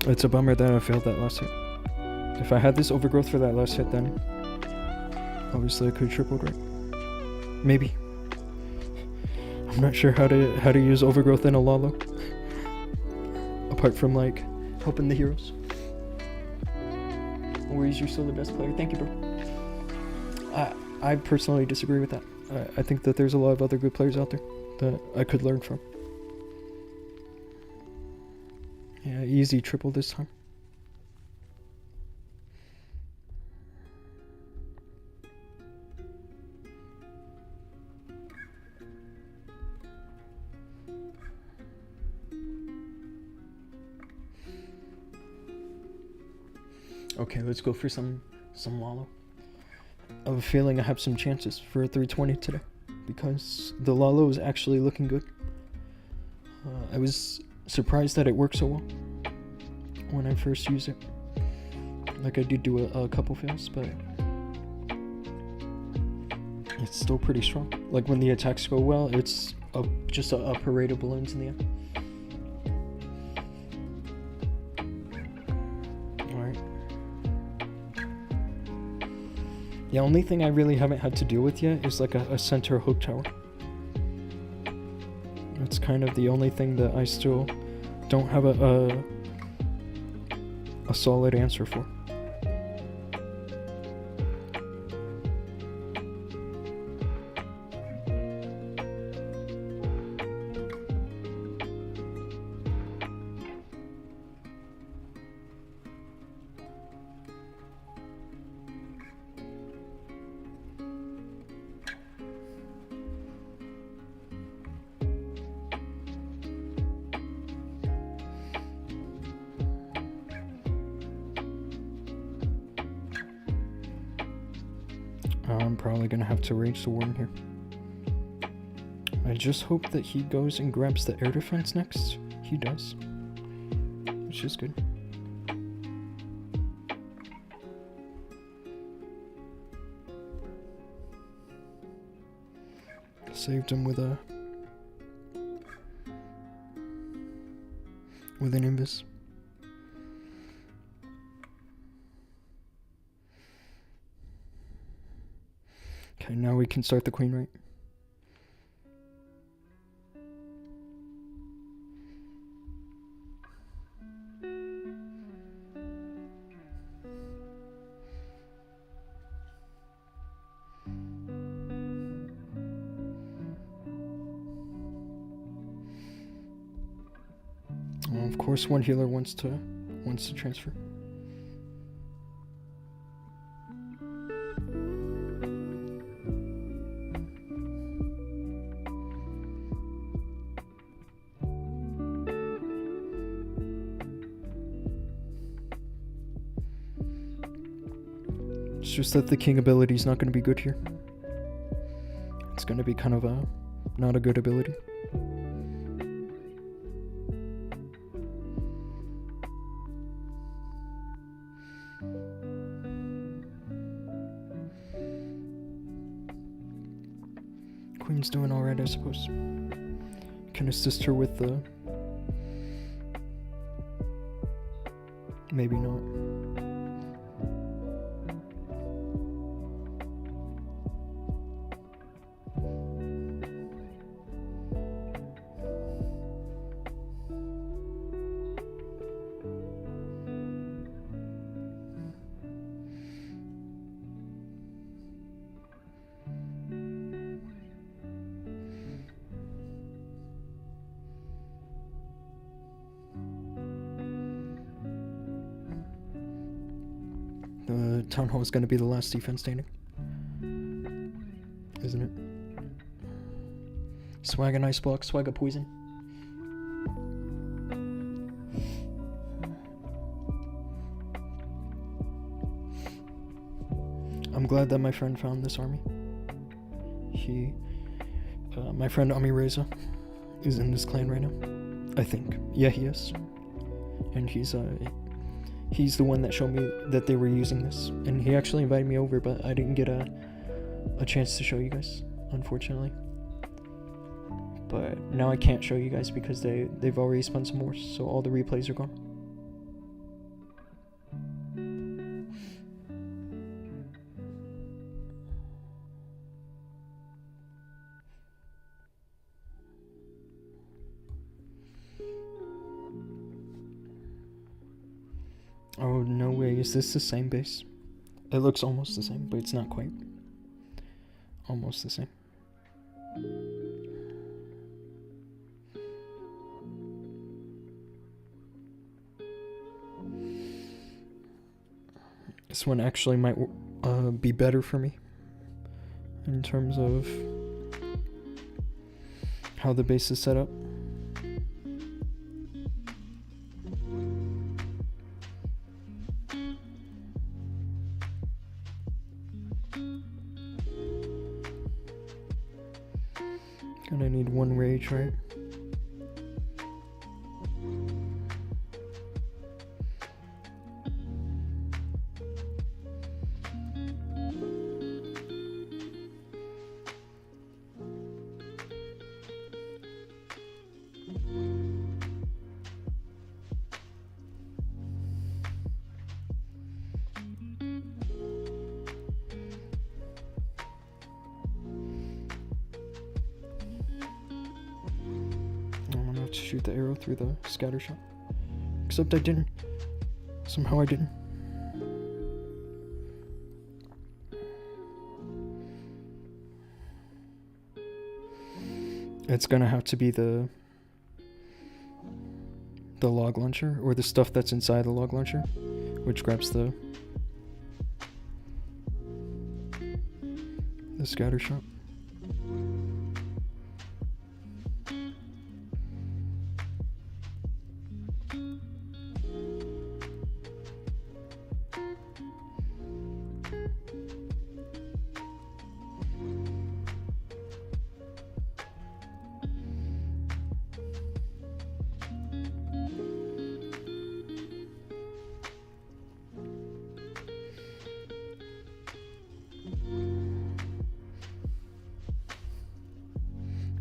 It's a bummer that I failed that last hit. If I had this overgrowth for that last hit, then obviously I could have tripled, right? Maybe. I'm not sure how to use overgrowth in a Lalo. Apart from like helping the heroes. Or is you still the best player? Thank you, bro. I personally disagree with that. I think that there's a lot of other good players out there that I could learn from. Yeah, easy triple this time. Okay, let's go for some Lalo. I have a feeling I have some chances for a 320 today, because the Lalo is actually looking good. I was surprised that it worked so well when I first used it. Like, I did do a couple fails, but it's still pretty strong. Like, when the attacks go well, it's just a parade of balloons in the air. Alright. The only thing I really haven't had to deal with yet is like a center hook tower. That's kind of the only thing that I still don't have a solid answer for. I'm probably gonna have to rage the warden here. I just hope that he goes and grabs the air defense next. He does, which is good. Saved him with an invis. Okay, now we can start the queen, right? Of course, one healer wants to transfer. It's just that the king ability is not going to be good here. It's going to be kind of not a good ability. Queen's doing alright, I suppose. Can assist her with the... Maybe not. The town hall is going to be the last defense standing, isn't it? Swag a nice block, swag a poison. I'm glad that my friend found this army. My friend Ami Reza is in this clan right now, I think. Yeah, he is. And he's the one that showed me that they were using this, and he actually invited me over, but I didn't get a chance to show you guys, unfortunately. But now I can't show you guys because they've already spun some more, so all the replays are gone. Oh, no way. Is this the same base? It looks almost the same, but it's not quite. Almost the same. This one actually might be better for me in terms of how the base is set up. Gonna need one rage, right? To shoot the arrow through the scatter shot. Except I didn't. Somehow I didn't. It's gonna have to be the log launcher, or the stuff that's inside the log launcher, which grabs the scatter shot.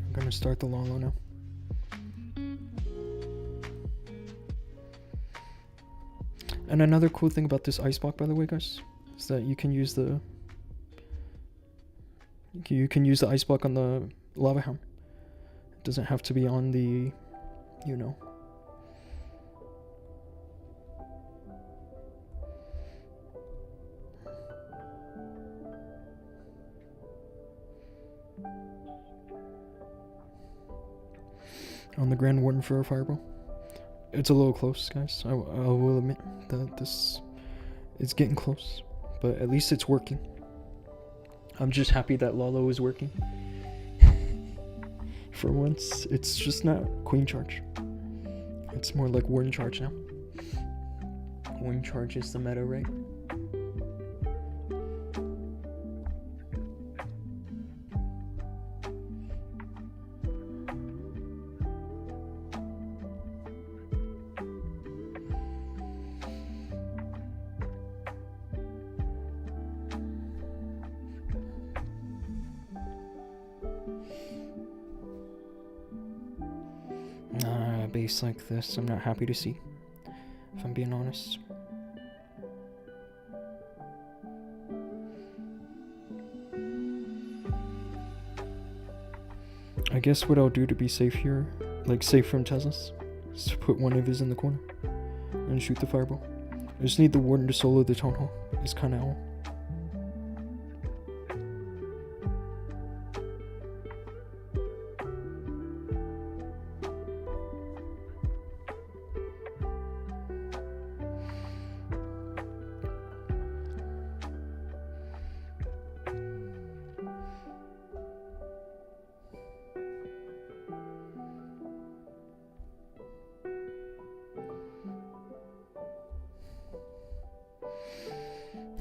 I'm gonna start the Lalo now. And another cool thing about this ice block, by the way, guys, is that you can use the You can use the ice block on the lava hound. It doesn't have to be on the, you know. On the Grand Warden for a fireball. It's a little close, guys. I will admit that this is getting close, but at least it's working. I'm just happy that Lalo is working. For once, it's just not Queen Charge. It's more like Warden Charge now. Warden Charge is the meta, right? Base like this, I'm not happy to see, if I'm being honest. I guess what I'll do to be safe here, like safe from Teslas, is to put one of his in the corner and shoot the fireball. I just need the Warden to solo the Town Hall. It's kind of all.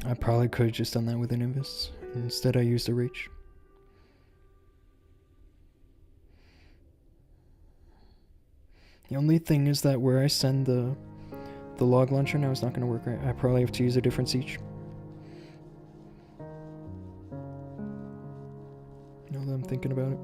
I probably could have just done that with an Invis. Instead I used a Rage. The only thing is that where I send the log launcher now is not going to work right. I probably have to use a different siege. Now that I'm thinking about it.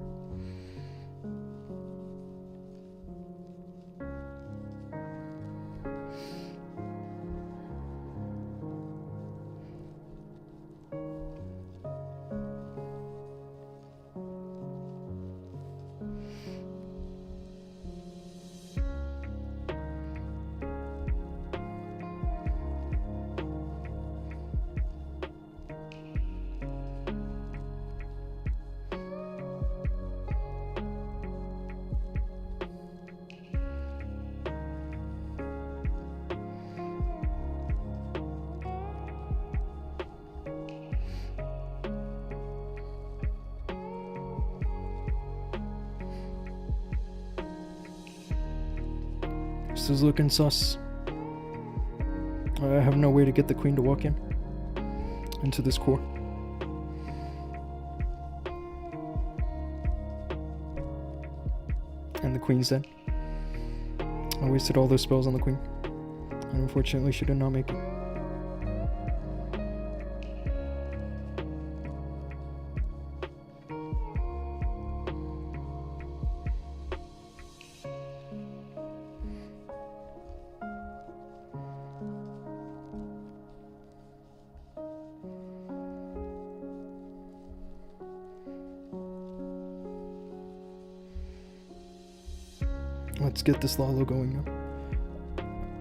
This is looking sus. I have no way to get the queen to walk into this core. And the queen's dead. I wasted all those spells on the queen. And unfortunately she did not make it. Let's get this Lalo going now.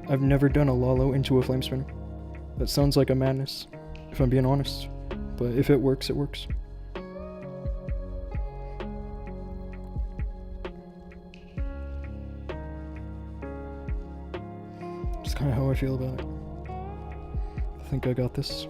I've never done a Lalo into a flame spinner. That sounds like a madness, if I'm being honest. But if it works, it works. Just kind of how I feel about it. I think I got this.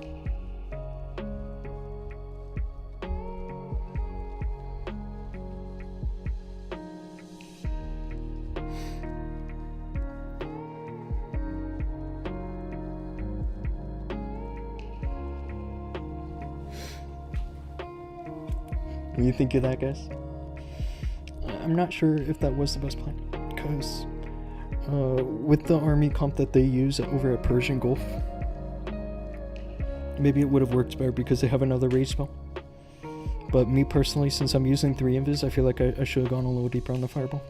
What do you think of that, guys? I'm not sure if that was the best plan, because with the army comp that they use over at Persian Gulf, maybe it would have worked better because they have another rage spell. But me personally, since I'm using 3 invis, I feel like I should have gone a little deeper on the fireball.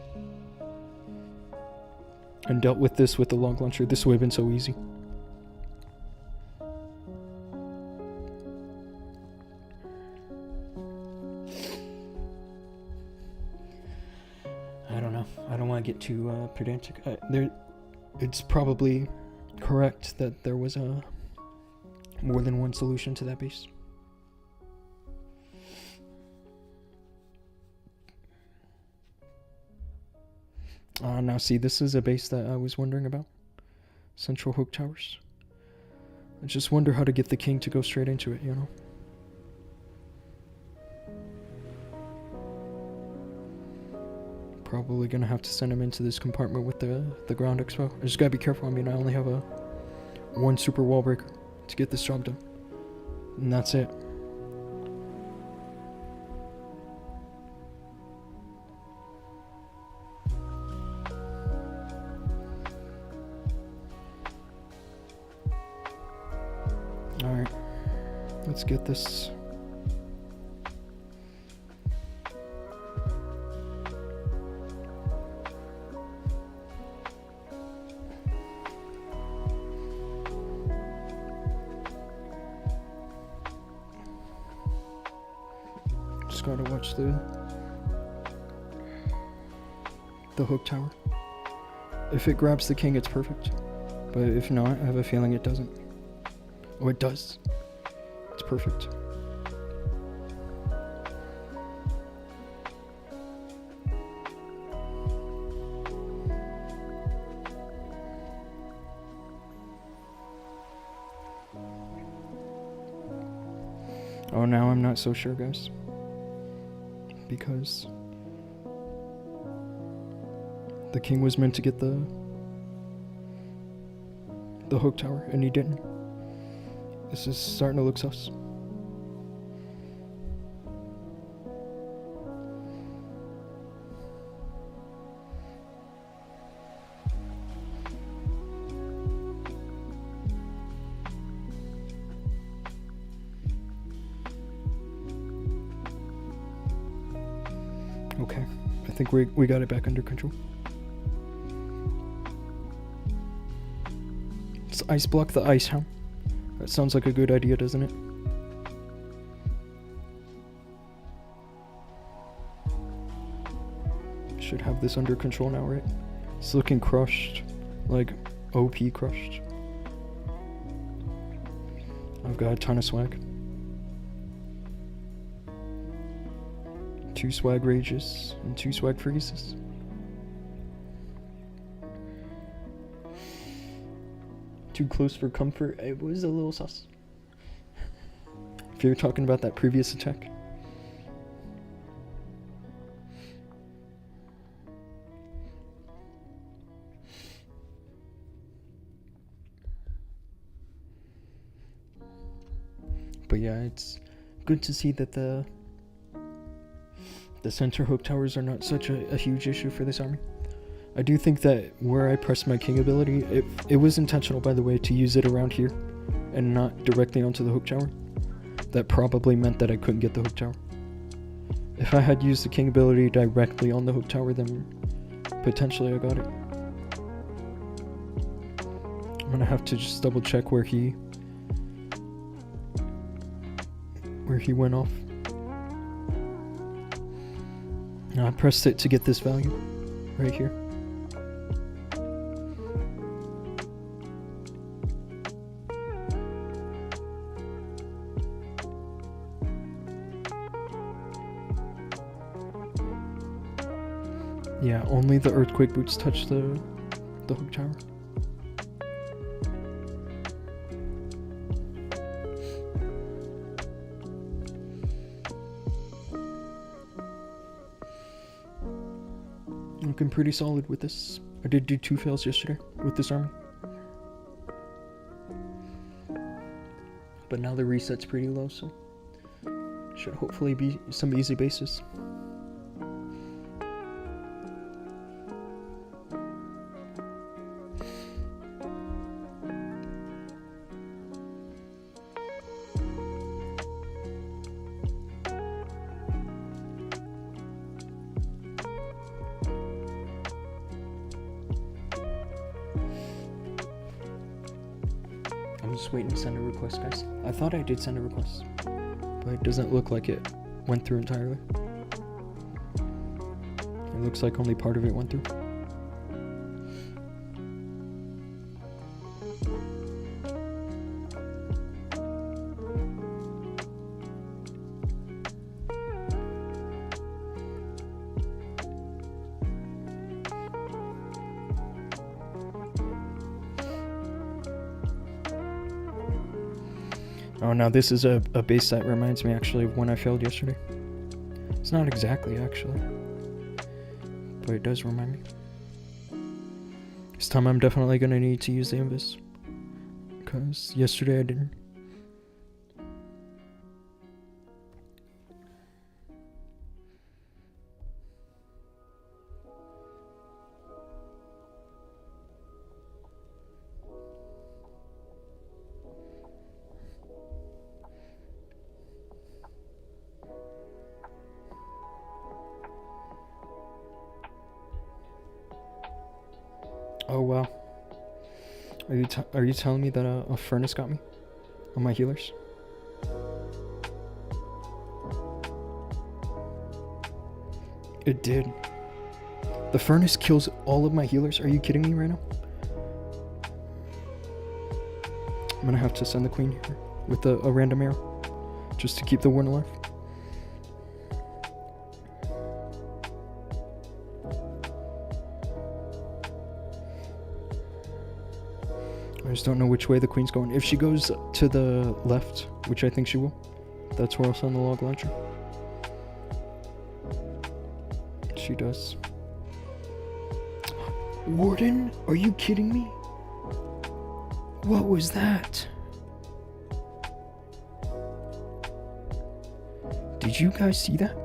And dealt with this with the log launcher. This would have been so easy. not get too pedantic. It's probably correct that there was more than one solution to that base. Now see, this is a base that I was wondering about. Central Hook Towers. I just wonder how to get the king to go straight into it, you know? Probably gonna have to send him into this compartment with the ground expo. I just gotta be careful. I mean, I only have one super wall breaker to get this job done. And that's it. Alright, let's get this. Just gotta watch the hook tower. If it grabs the king, it's perfect. But if not, I have a feeling it doesn't. Oh, it does. It's perfect. Oh, now I'm not so sure, guys. Because the king was meant to get the hook tower, and he didn't. This is starting to look sus. Okay, I think we got it back under control. Let's ice block the ice hound. That sounds like a good idea, doesn't it? Should have this under control now, right? It's looking crushed. Like, OP crushed. I've got a ton of swag. 2 swag rages and 2 swag freezes. Too close for comfort. It was a little sus. If you're talking about that previous attack. But yeah, it's good to see that the center hook towers are not such a huge issue for this army. I do think that where I pressed my king ability, it was intentional, by the way, to use it around here and not directly onto the hook tower. That probably meant that I couldn't get the hook tower. If I had used the king ability directly on the hook tower, then potentially I got it. I'm gonna have to just double check where he went off. Now I pressed it to get this value right here. Yeah, only the earthquake boots touch the hook tower. Looking pretty solid with this. I did do 2 fails yesterday with this army. But now the reset's pretty low, so should hopefully be some easy bases. I'm just waiting to send a request, guys. I thought I did send a request, but it doesn't look like it went through entirely. It looks like only part of it went through. Oh, now this is a base that reminds me actually of when I failed yesterday. It's not exactly actually, but it does remind me. This time I'm definitely gonna need to use the invis, because yesterday I didn't. Oh wow. Are you telling me that a furnace got me on my healers? It did. The furnace kills all of my healers? Are you kidding me right now? I'm gonna have to send the queen here with a random arrow just to keep the warden alive. I just don't know which way the queen's going. If she goes to the left, which I think she will, that's where I'll send the log launcher. She does. Warden? Are you kidding me? What was that? Did you guys see that?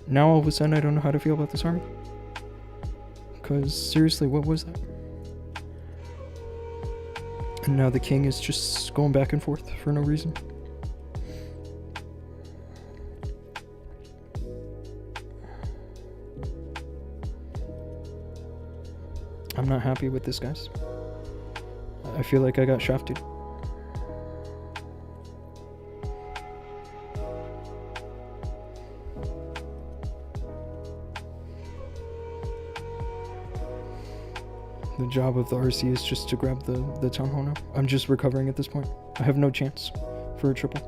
Now all of a sudden I don't know how to feel about this army. Because seriously, what was that? And now the king is just going back and forth for no reason. I'm not happy with this, guys. I feel like I got shafted. The job of the RC is just to grab the town hall now. I'm just recovering at this point. I have no chance for a triple.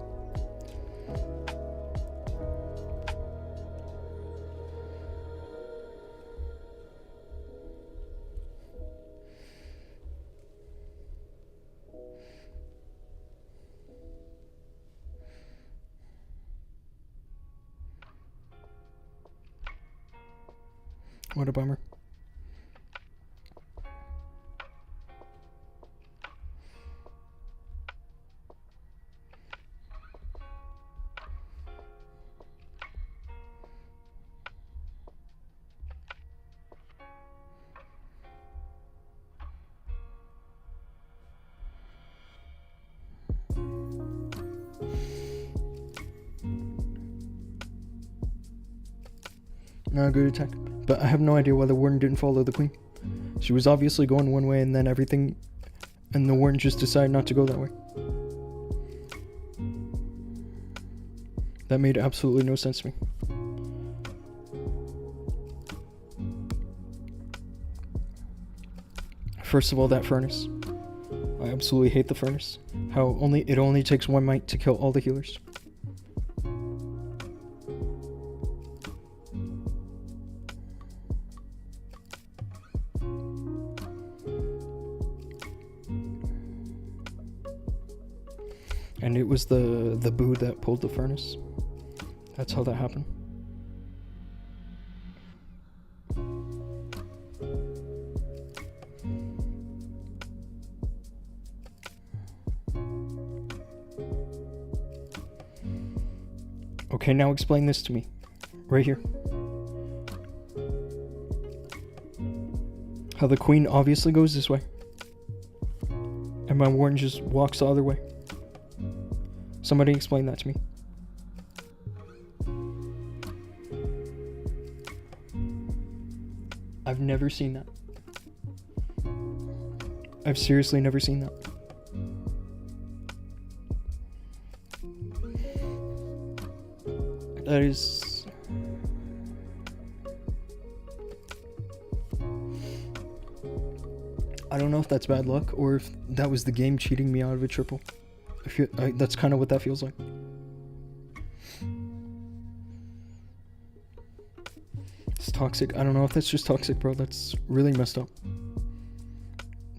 What a bummer. Not a good attack. But I have no idea why the warden didn't follow the queen. She was obviously going one way and then everything... And the warden just decided not to go that way. That made absolutely no sense to me. First of all, that furnace. I absolutely hate the furnace. How it only takes one might to kill all the healers. And it was the boo that pulled the furnace. That's how that happened. Okay, now explain this to me. Right here. How the queen obviously goes this way. And my warden just walks the other way. Somebody explain that to me. I've never seen that. I've seriously never seen that. That is... I don't know if that's bad luck or if that was the game cheating me out of a triple. That's kind of what that feels like. This toxic. I don't know if that's just toxic, bro. That's really messed up.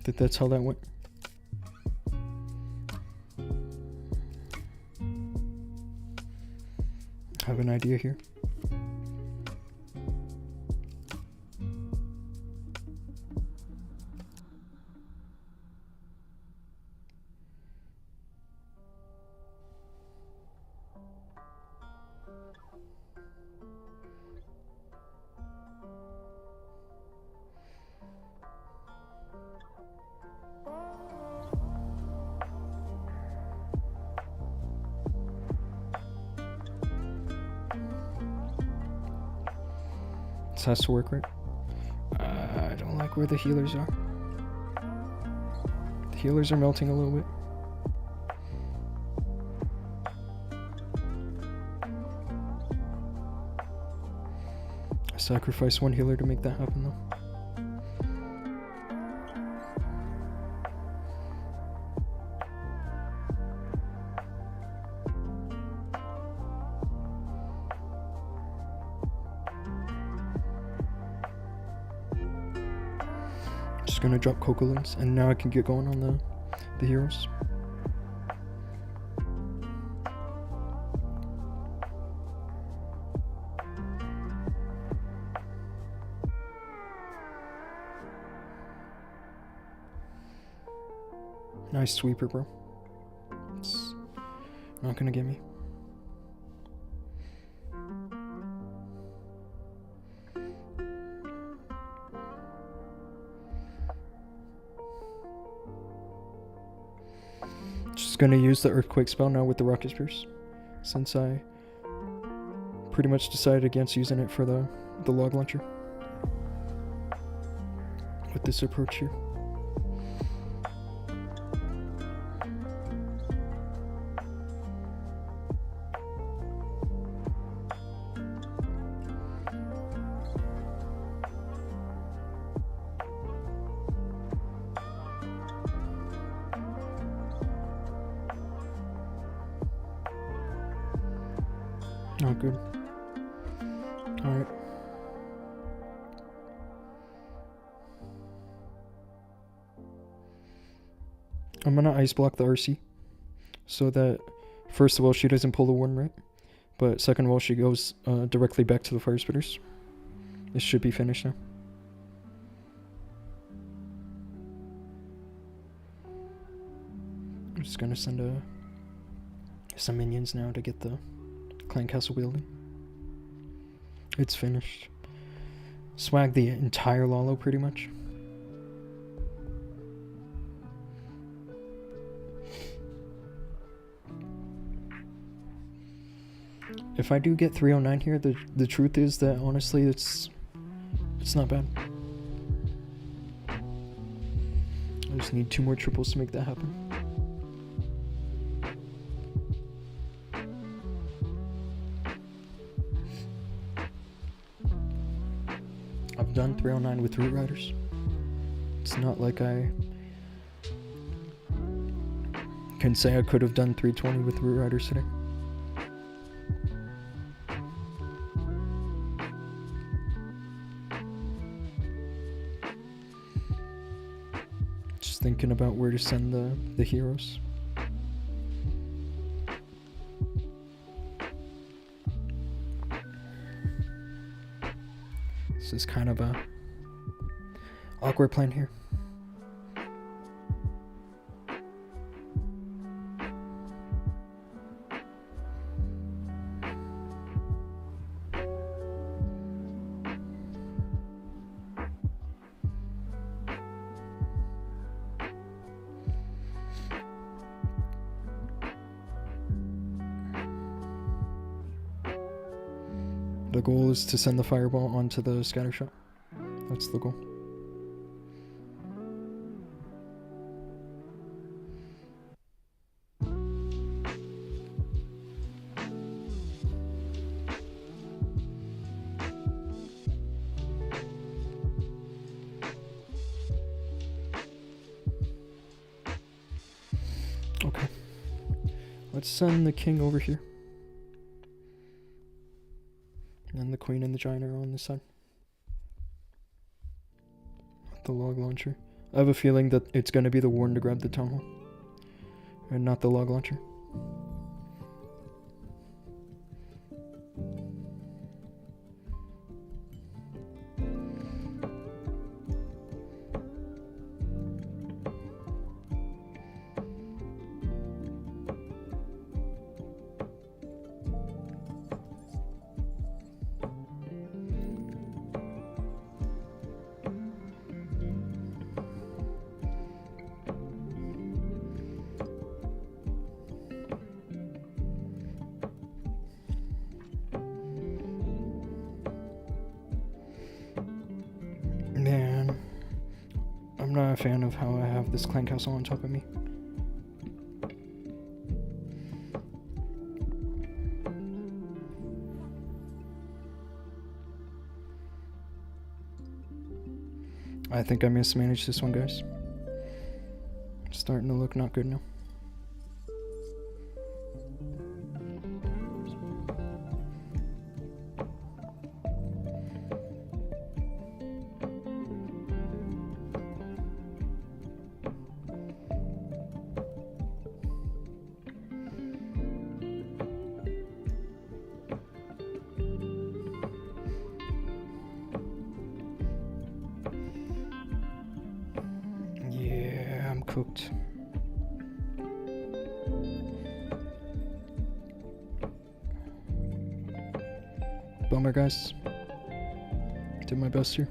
That's how that went. I have an idea here. This has to work, right? I don't like where the healers are. The healers are melting a little bit. I sacrificed one healer to make that happen, though. Just gonna drop Cocolins, and now I can get going on the heroes. Nice sweeper, bro. It's not gonna get me. Just gonna use the earthquake spell now with the rocket spears, since I pretty much decided against using it for the log launcher with this approach here. Not good. Alright. I'm gonna ice block the RC so that first of all she doesn't pull the one right, but second of all she goes directly back to the fire spitters. This should be finished now. I'm just gonna send some minions now to get the Clan Castle building. It's finished. Swag the entire Lalo pretty much. If I do get 309 here, the truth is that honestly it's not bad. I just need 2 more triples to make that happen. I've done 309 with Root Riders. It's not like I can say I could have done 320 with Root Riders today. Just thinking about where to send the heroes. This is kind of a awkward plan here. The goal is to send the fireball onto the scatter shot. That's the goal. Okay. Let's send the king over here. And the queen and the giant are on this side. the log launcher. I have a feeling that it's gonna be the warden to grab the town hall, and not the log launcher. Man, I'm not a fan of how I have this clan castle on top of me. I think I mismanaged this one, guys. It's starting to look not good now. Cooked. Bummer, guys. Did my best here.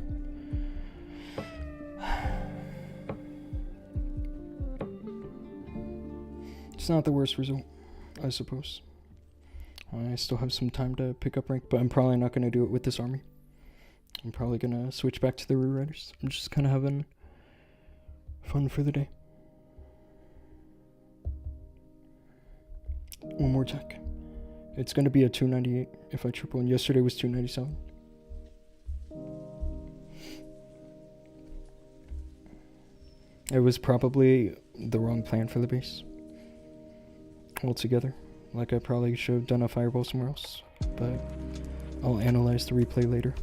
It's not the worst result, I suppose. I still have some time to pick up rank, but I'm probably not going to do it with this army. I'm probably going to switch back to the Rear Riders. I'm just kind of having fun for the day. One more attack. It's going to be a 298 if I triple, and yesterday was 297. It was probably the wrong plan for the base altogether. Like, I probably should have done a fireball somewhere else, but I'll analyze the replay later.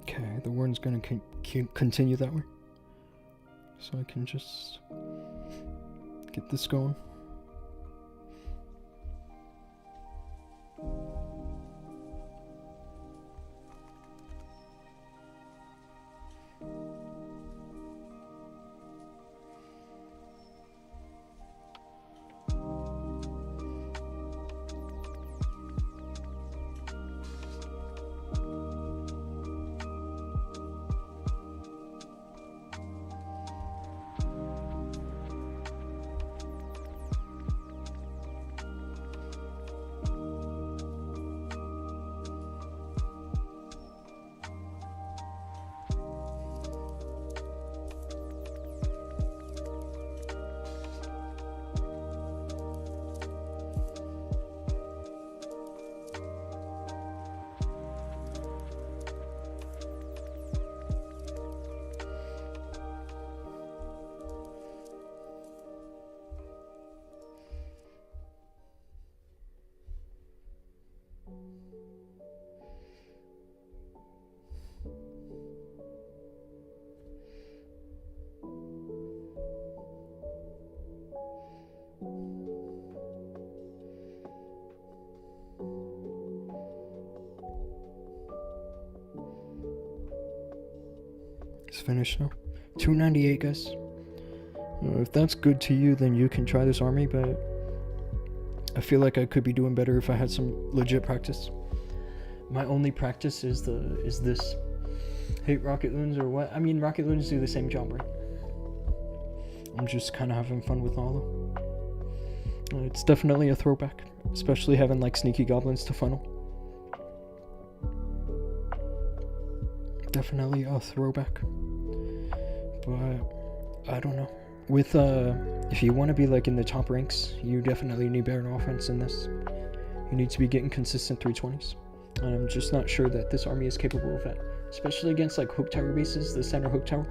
Okay, the warden's gonna continue that way, so I can just get this going. It's finished now. 298, guys. If that's good to you, then you can try this army, but I feel like I could be doing better if I had some legit practice. My only practice is this. Hate rocket loons or what? I mean, rocket loons do the same job, right? I'm just kind of having fun with Lalo. It's definitely a throwback, especially having like sneaky goblins to funnel. Definitely a throwback. But I don't know. With if you want to be like in the top ranks, you definitely need better offense in this. You need to be getting consistent 320s. And I'm just not sure that this army is capable of that, especially against like hook tower bases, the center hook tower.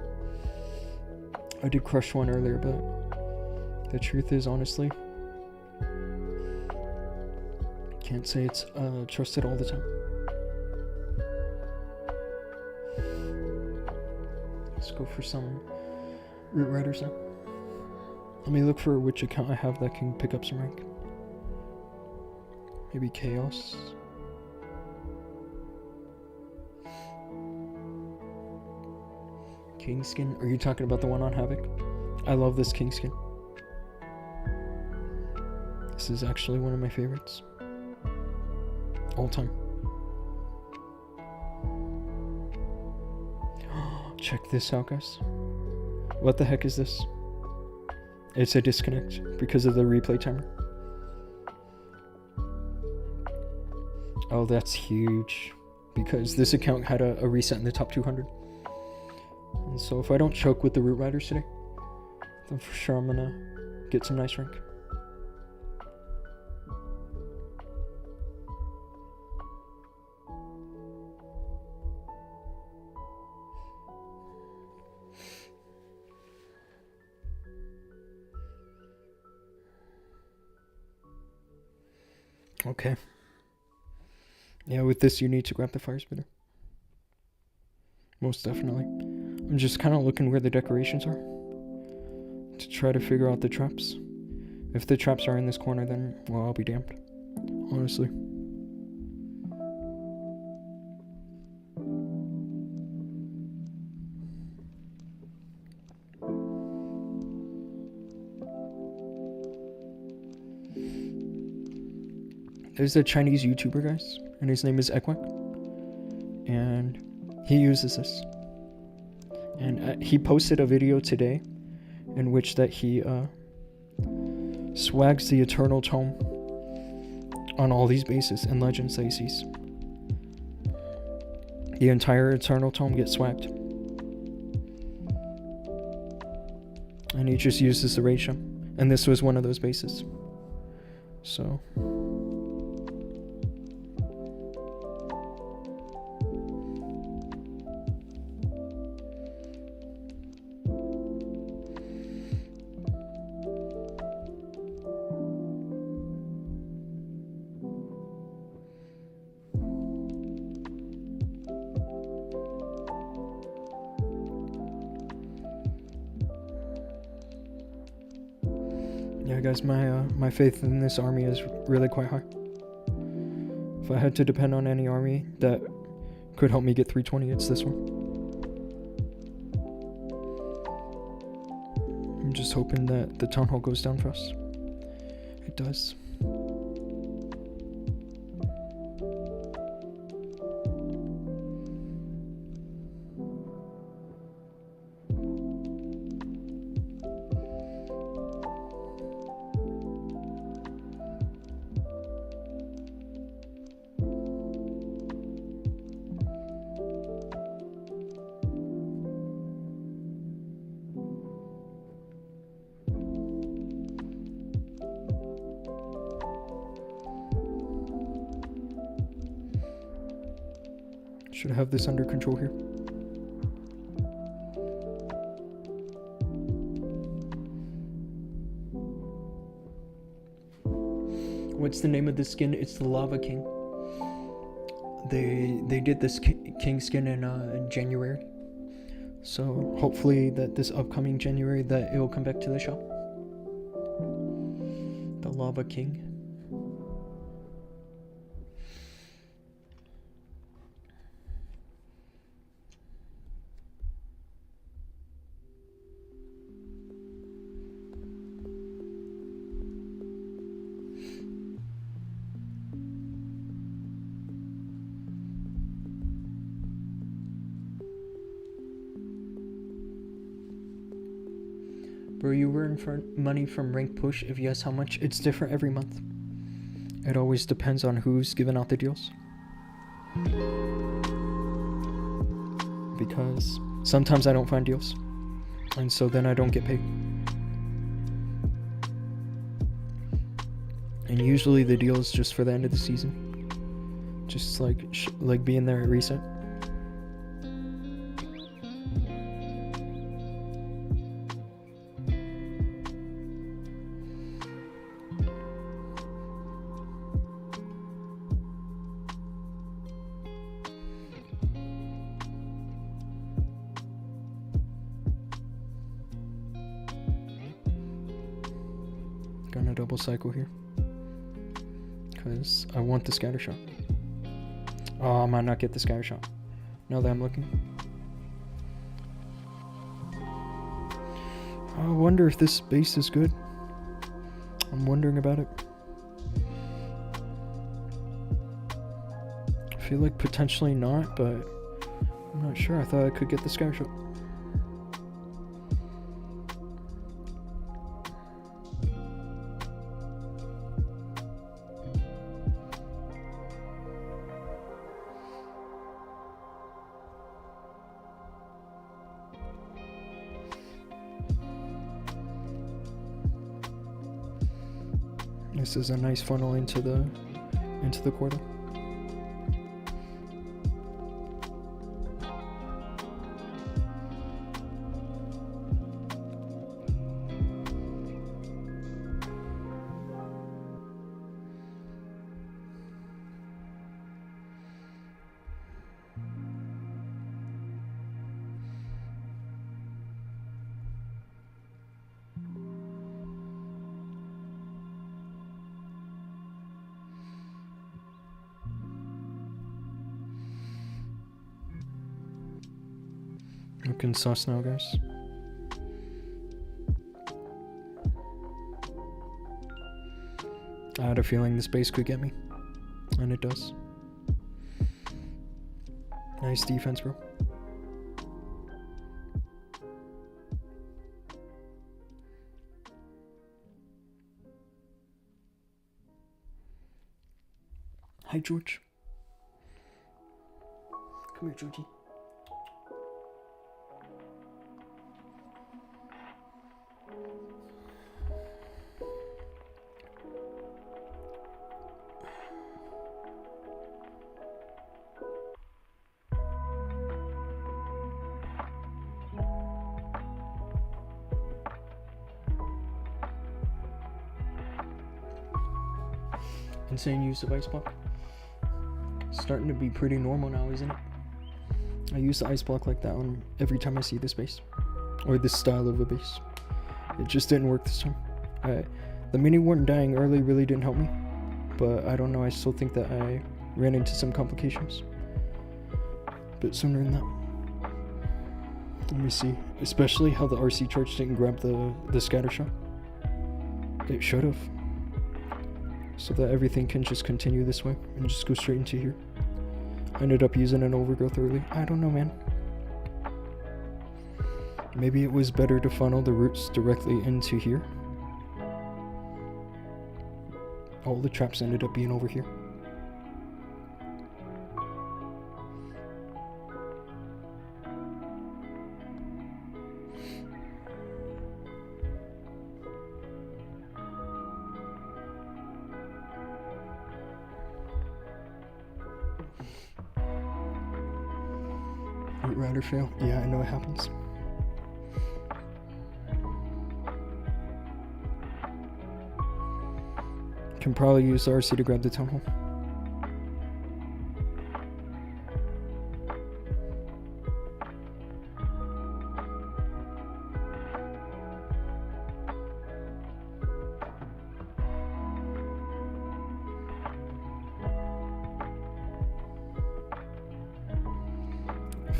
I did crush one earlier, but the truth is, honestly, can't say it's trusted all the time. Let's go for some root riders now. Let me look for which account I have that can pick up some rank. Maybe Chaos. King skin? Are you talking about the one on Havoc? I love this King skin. This is actually one of my favorites. All time. Check this out, guys. What the heck is this? It's a disconnect because of the replay timer. Oh, that's huge. Because this account had a reset in the top 200. And so if I don't choke with the root riders today, then for sure I'm gonna get some nice rank. Okay. Yeah, with this you need to grab the fire spitter. Most definitely. I'm just kind of looking where the decorations are to try to figure out the traps. If the traps are in this corner, then, well, I'll be damned. Honestly. There's a Chinese YouTuber, guys, and his name is Ekwek, and he uses this. And he posted a video today in which that he swags the Eternal Tome on all these bases and legends that he sees. The entire Eternal Tome gets swagged. And he just uses the ratio. And this was one of those bases. So... yeah, guys, my faith in this army is really quite high. If I had to depend on any army that could help me get 320, it's this one. I'm just hoping that the Town Hall goes down for us. It does. Should have this under control here. What's the name of this skin? It's the Lava King. They did this king skin in January. So hopefully that this upcoming January that it will come back to the shop. The Lava King. Bro, you earn for money from rank push? If yes, how much? It's different every month. It always depends on who's giving out the deals. Because sometimes I don't find deals, and so then I don't get paid. And usually the deal is just for the end of the season. Just like being there at reset. Gonna double cycle here. Because I want the scatter shot. Oh, I might not get the scatter shot. Now that I'm looking. I wonder if this base is good. I'm wondering about it. I feel like potentially not, but I'm not sure. I thought I could get the scatter shot. This is a nice funnel into the quarter. Looking sus now, guys. I had a feeling this base could get me, and it does. Nice defense, bro. Hi, George. Come here, Georgie. Insane use of ice block. Starting to be pretty normal now, isn't it? I use the ice block like that on every time I see this base, or this style of a base. It just didn't work this time. The mini warden dying early really didn't help me, but I don't know, I still think that I ran into some complications a bit sooner than that. Let me see, especially how the RC charge didn't grab the scatter shot. It should have. So that everything can just continue this way and just go straight into here. I ended up using an overgrowth early. I don't know, man. Maybe it was better to funnel the roots directly into here. All the traps ended up being over here. Rider fail. Yeah, I know it happens. Can probably use the RC to grab the town hall.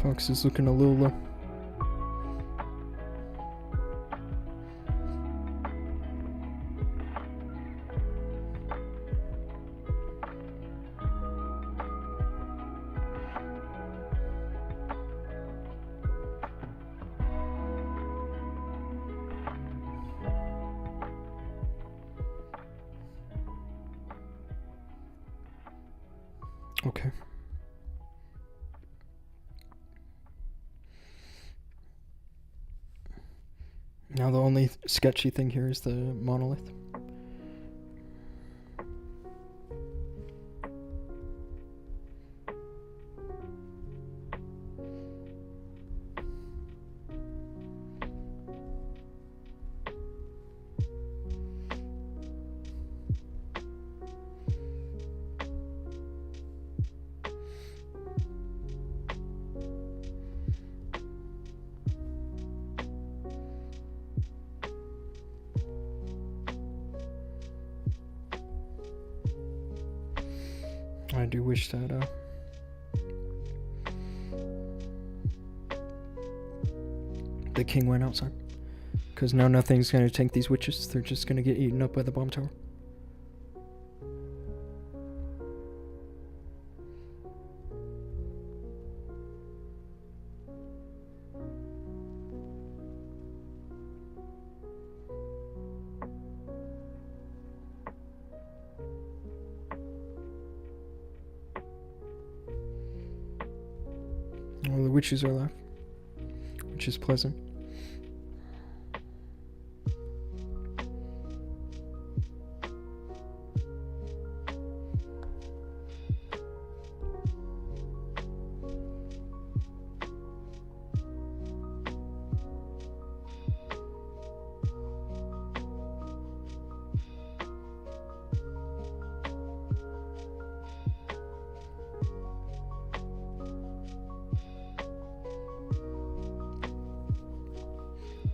Fox is looking a little low. Okay. Now the only sketchy thing here is the monolith. I do wish that the king went outside, because now nothing's gonna tank these witches. They're just gonna get eaten up by the bomb tower. Well, the witches are alive, which is pleasant.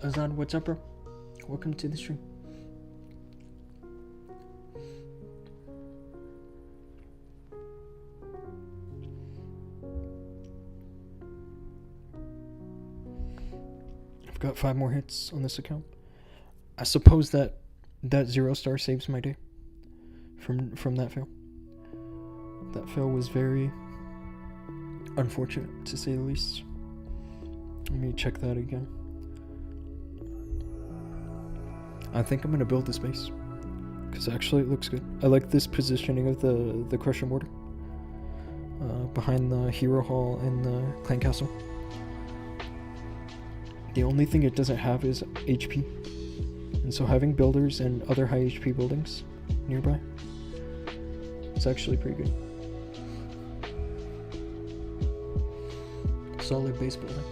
Azad, what's up, bro? Welcome to the stream. I've got 5 more hits on this account. I suppose that 0 star saves my day from that fail. That fail was very unfortunate, to say the least. Let me check that again. I think I'm gonna build this base, because actually it looks good. I like this positioning of the crusher mortar behind the hero hall and the clan castle. The only thing it doesn't have is HP, and so having builders and other high HP buildings nearby, it's actually pretty good. Solid base building.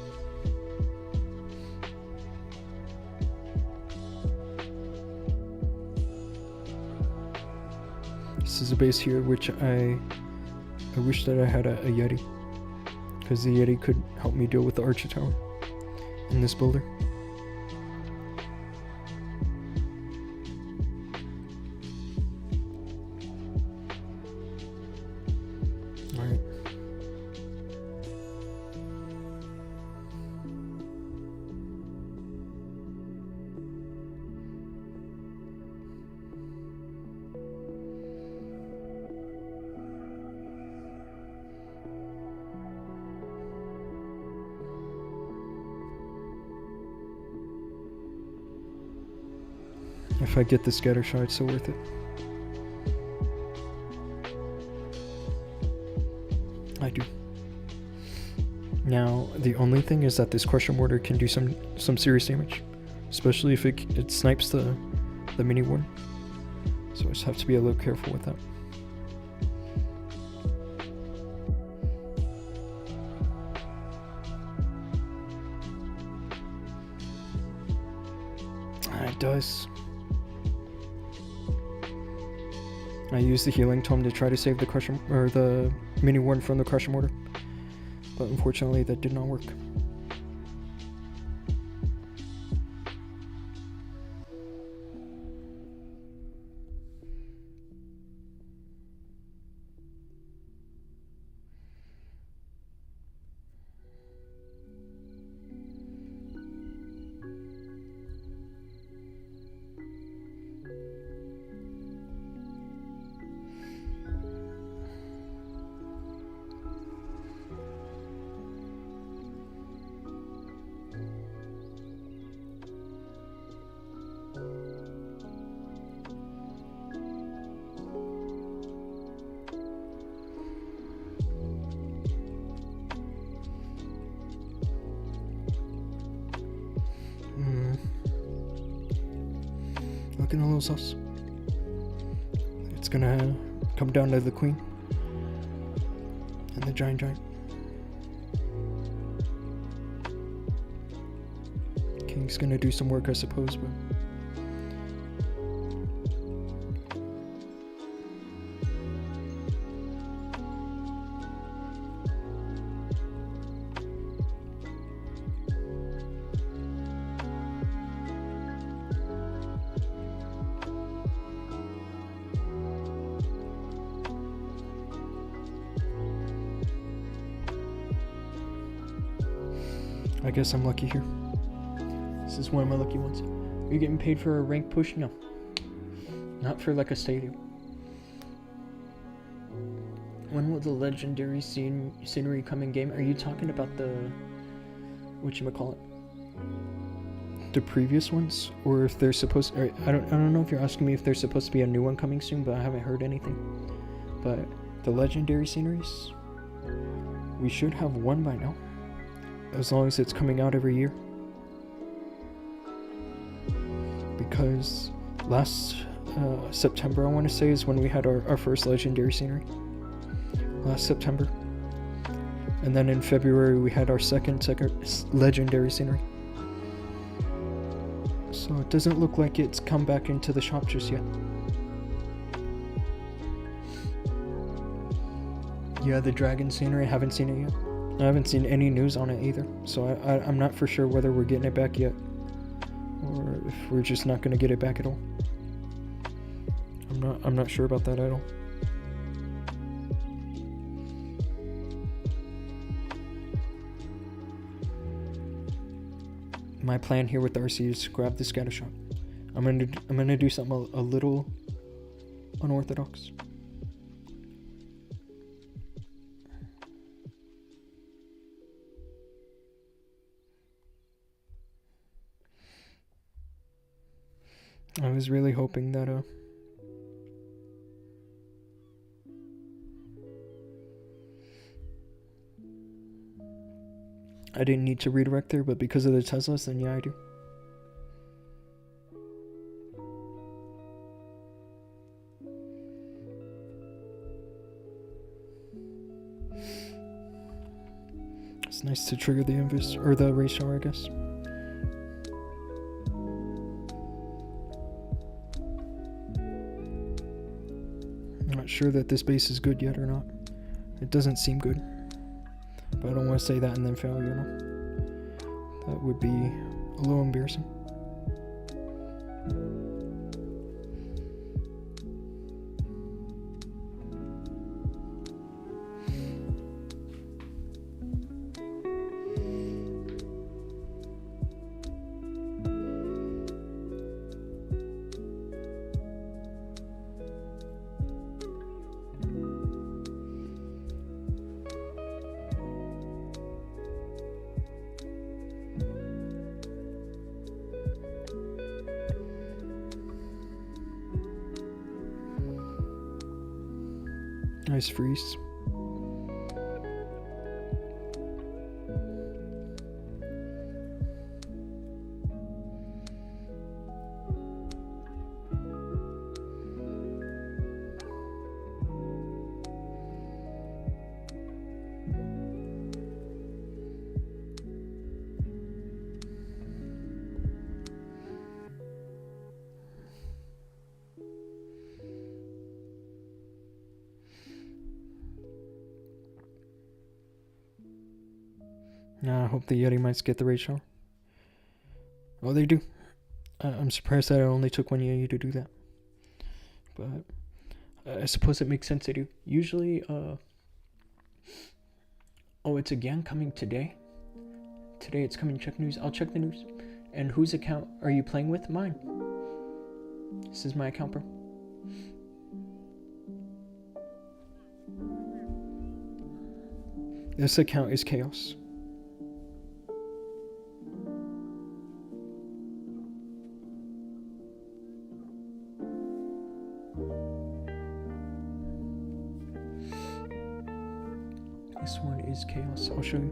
This is a base here which I wish that I had a Yeti, because the Yeti could help me deal with the Archer Tower in this builder. Alright. If I get the scatter shot, it's so worth it. I do. Now, the only thing is that this crusher mortar can do some serious damage, especially if it snipes the mini warden. So I just have to be a little careful with that. It does. I used the healing tome to try to save the crusher or the mini warden from the crusher mortar, but unfortunately that did not work. Looking a little sus. It's gonna come down to the queen and the giant. King's gonna do some work, I suppose, but I guess I'm lucky here. This is one of my lucky ones. Are you getting paid for a rank push? No. Not for like a stadium. When will the legendary scenery come in game? Are you talking about the... whatchamacallit? The previous ones? Or if they're supposed... Or I don't know if you're asking me if there's supposed to be a new one coming soon, but I haven't heard anything. But the legendary sceneries... we should have one by now. As long as it's coming out every year. Because last September, I want to say, is when we had our first legendary scenery. Last September. And then in February, we had our second legendary scenery. So it doesn't look like it's come back into the shop just yet. Yeah, the dragon scenery, I haven't seen it yet. I haven't seen any news on it either, so I'm not for sure whether we're getting it back yet, or if we're just not going to get it back at all. I'm not sure about that at all. My plan here with RC is to grab the scatter shot. I'm gonna do something a little unorthodox. I was really hoping that I didn't need to redirect there, but because of the Teslas, then yeah, I do. It's nice to trigger the invis or the race shower, I guess. I'm not sure that this base is good yet or not. It doesn't seem good. But I don't want to say that and then fail, you know. That would be a little embarrassing. Nice freeze. I hope the Yeti might get the raid shower. Oh, they do. I'm surprised that it only took one Yeti to do that. But I suppose it makes sense they do. Usually, oh, it's again coming today? Today it's coming, check news. I'll check the news. And whose account are you playing with? Mine. This is my account, bro. This account is chaos. This one is chaos. I'll show you.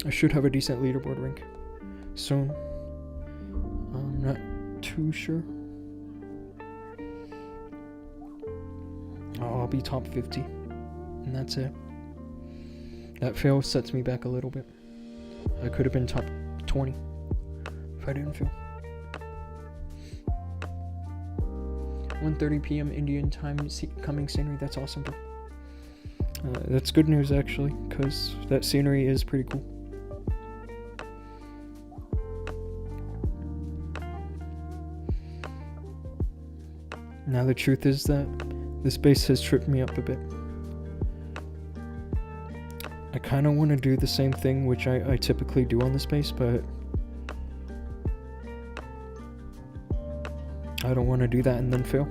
I should have a decent leaderboard rank soon. Not too sure. Oh, I'll be top 50. And that's it. That fail sets me back a little bit. I could have been top 20 if I didn't fail. 1:30 p.m. Indian time coming scenery. That's awesome, bro. That's good news, actually, because that scenery is pretty cool. Now the truth is that this base has tripped me up a bit. I kind of want to do the same thing which I typically do on this base, but I don't want to do that and then fail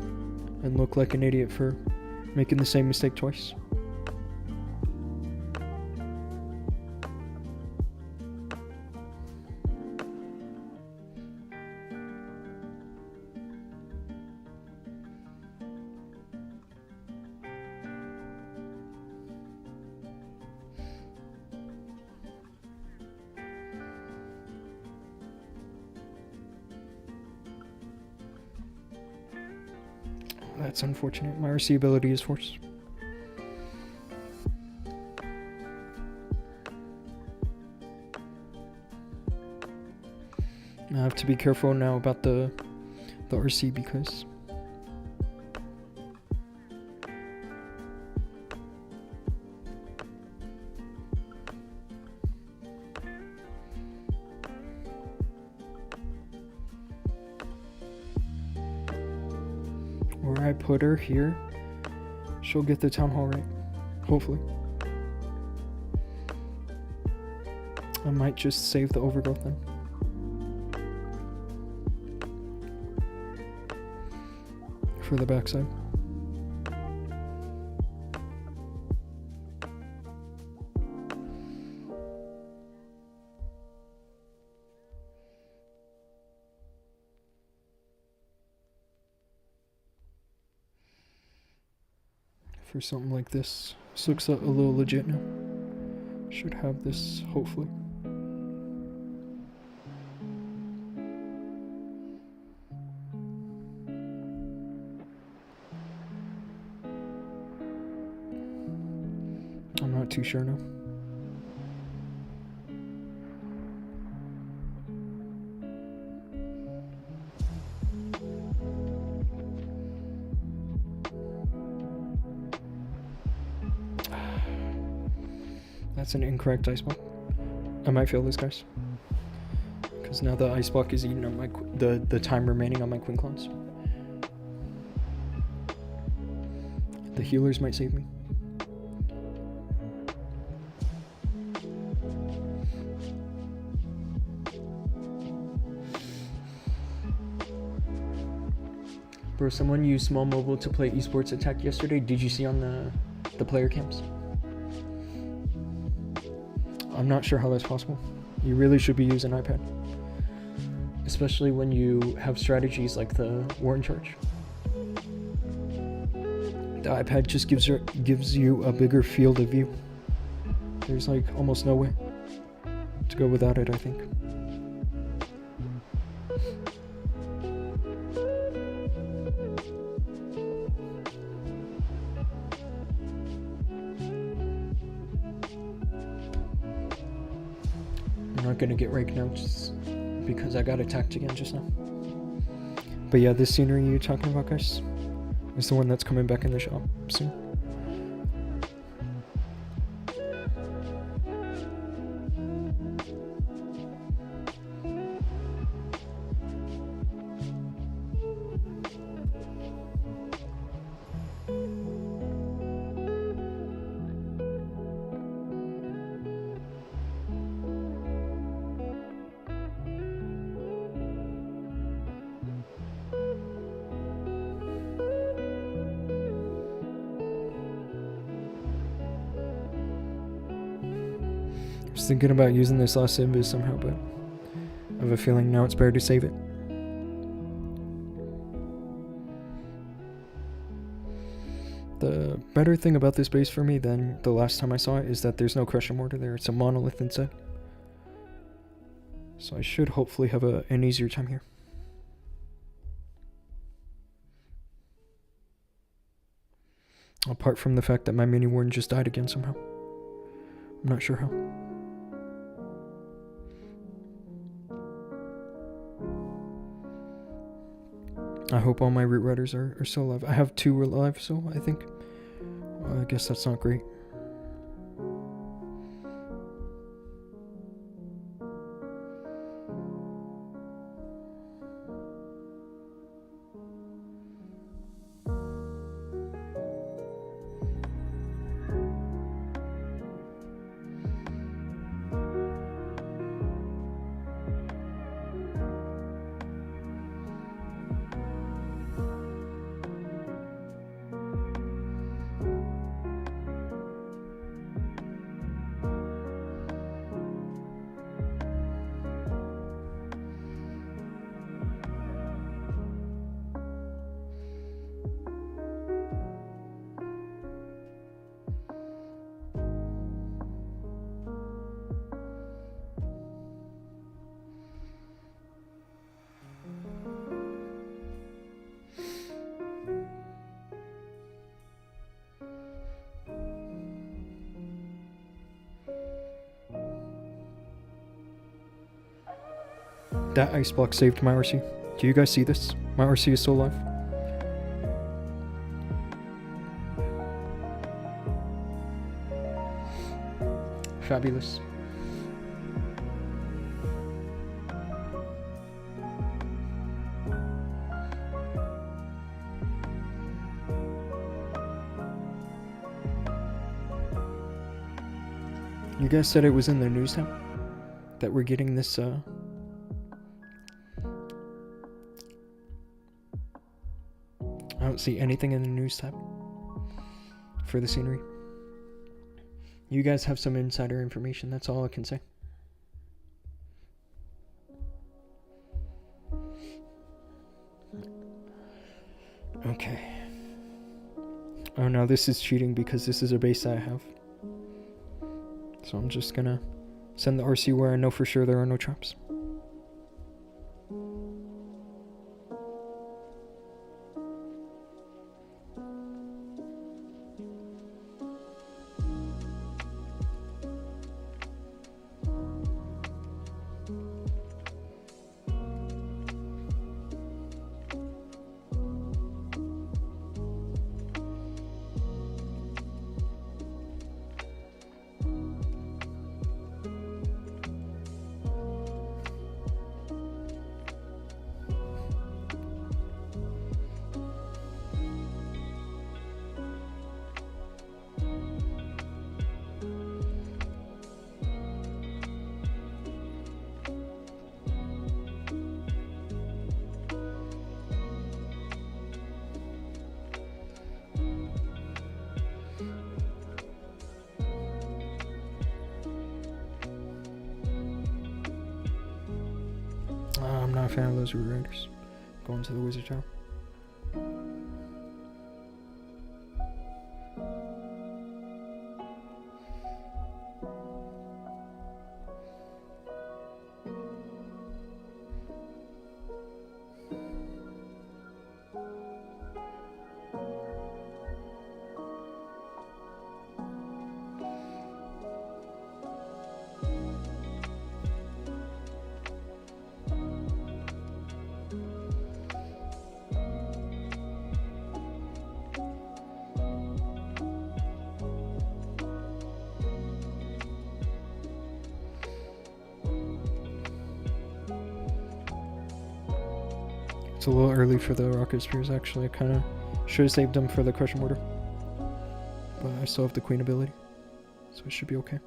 and look like an idiot for making the same mistake twice. That's unfortunate. My RC ability is force. I have to be careful now about the RC because where I put her here, she'll get the town hall right. Hopefully. I might just save the overgrowth then. For the backside. For something like this. This looks a little legit now. Should have this, hopefully. I'm not too sure now. That's an incorrect ice block. I might fail this, guys. Because now the ice block is eating up my the time remaining on my quinclons. The healers might save me. Bro, someone used small mobile to play esports attack yesterday. Did you see on the player cams? I'm not sure how that's possible. You really should be using iPad. Especially when you have strategies like the war in charge. The iPad just gives you a bigger field of view. There's like almost no way to go without it, I think. I'm not gonna get raked now just because I got attacked again just now. But yeah, this scenery you're talking about, guys, is the one that's coming back in the shop soon. I was thinking about using this last invis somehow, but I have a feeling now it's better to save it. The better thing about this base for me than the last time I saw it is that there's no crusher mortar there. It's a monolith inside. So I should hopefully have an easier time here. Apart from the fact that my mini warden just died again somehow. I'm not sure how. I hope all my root riders are still alive. I have 2 alive, so I think. I guess that's not great. That ice block saved my RC. Do you guys see this? My RC is still alive. Fabulous. You guys said it was in the news tab that we're getting this I don't see anything in the news tab for the scenery. You guys have some insider information, that's all I can say. Okay. Oh no, this is cheating because this is a base that I have. So I'm just gonna send the RC where I know for sure there are no traps. I'm not a fan of those root riders going to the wizard tower. It's a little early for the rocket spears actually. I kind of should have saved them for the crush mortar. But I still have the queen ability, so it should be okay.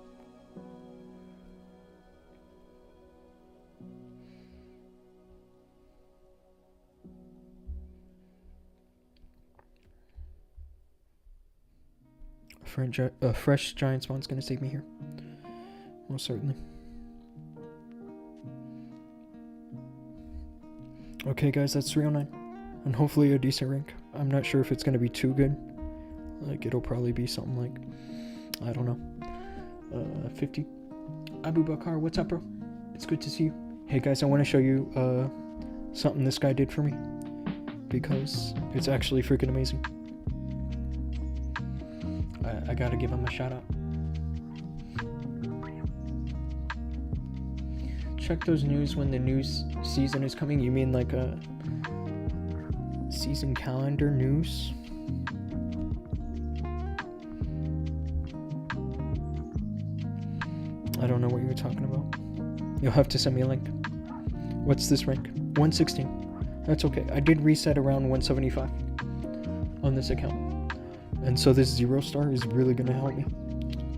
A fresh giant spawn's gonna save me here. Most certainly. Okay guys, that's 309. And hopefully a decent rank. I'm not sure if it's gonna be too good. Like, it'll probably be something like, I don't know, 50. Abu Bakar, what's up bro? It's good to see you. Hey guys, I want to show you something this guy did for me. Because it's actually freaking amazing. I gotta give him a shout out. Check those news when the news season is coming. You mean like a season calendar news? I don't know what you were talking about. You'll have to send me a link. What's this rank? 116. That's okay. I did reset around 175 on this account. And so this 0 star is really gonna help me.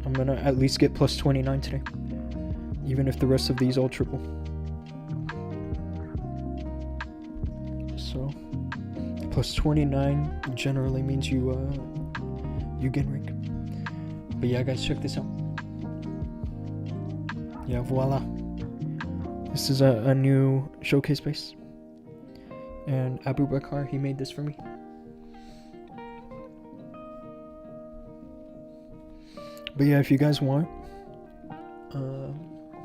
I'm gonna at least get plus 29 today. Even if the rest of these all triple. So plus 29 generally means you gain rank. But yeah, guys, check this out. Yeah, voila. This is a new showcase base. And Abu Bakar, he made this for me. But yeah, if you guys want,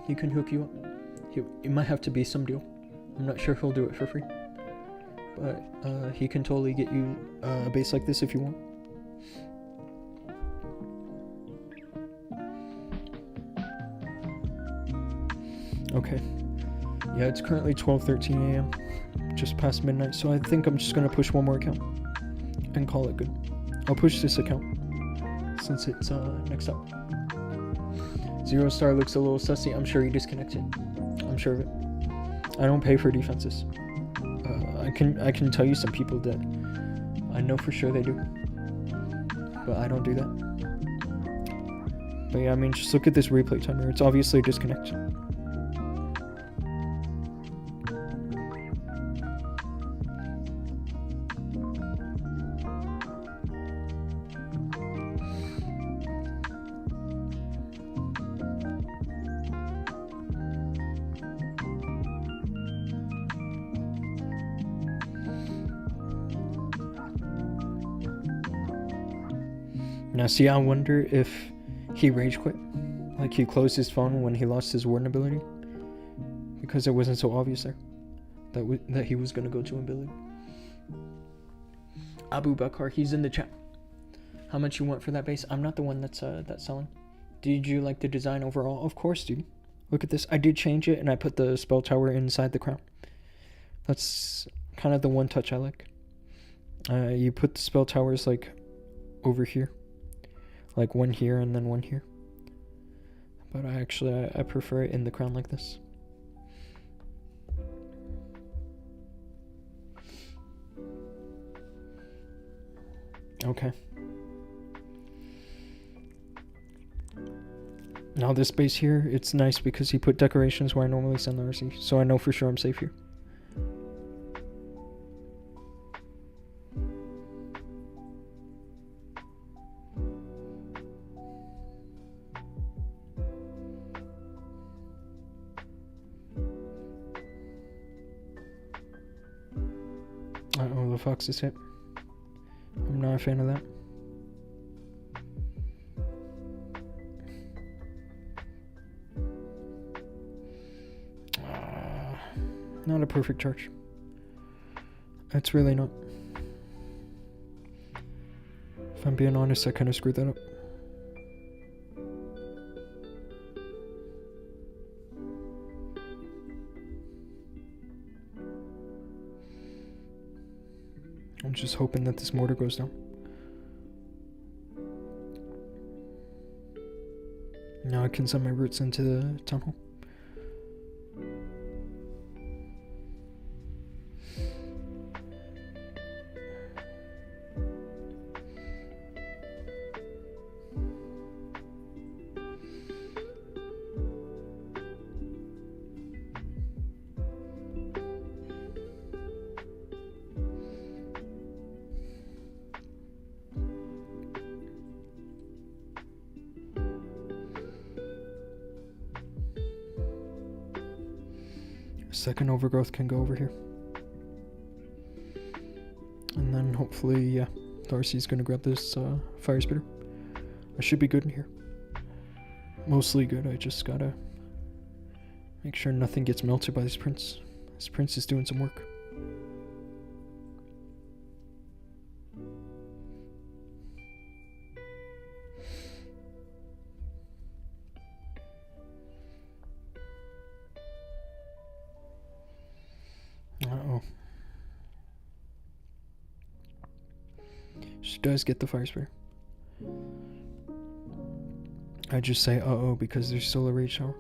he can hook you up. It might have to be some deal. I'm not sure if he'll do it for free. But he can totally get you a base like this if you want. Okay. Yeah, it's currently 12:13 a.m. Just past midnight, so I think I'm just gonna push one more account and call it good. I'll push this account since it's next up. 0 star looks a little sussy. I'm sure he disconnected. I'm sure of it. I don't pay for defenses. I can tell you some people that I know for sure they do, but I don't do that. But yeah, I mean, just look at this replay timer. It's obviously a disconnect. Now see, I wonder if he rage quit. Like he closed his phone when he lost his warden ability. Because it wasn't so obvious there. That he was going to go to ability. Abu Bakar, he's in the chat. How much you want for that base? I'm not the one that's selling. Did you like the design overall? Of course, dude. Look at this. I did change it and I put the spell tower inside the crown. That's kind of the one touch I like. You put the spell towers like over here. Like one here and then one here. But I prefer it in the crown like this. Okay. Now this base here, it's nice because he put decorations where I normally send the RC, so I know for sure I'm safe here. Uh-oh, the fox is hit. I'm not a fan of that. Not a perfect charge. It's really not. If I'm being honest, I kind of screwed that up. I'm just hoping that this mortar goes down. Now I can send my roots into the town hall. Second overgrowth can go over here. And then hopefully, yeah, Darcy's gonna grab this fire spitter. I should be good in here. Mostly good, I just gotta make sure nothing gets melted by this prince. This prince is doing some work. She does get the fire sprayer. I just say uh-oh because there's still a raid shower.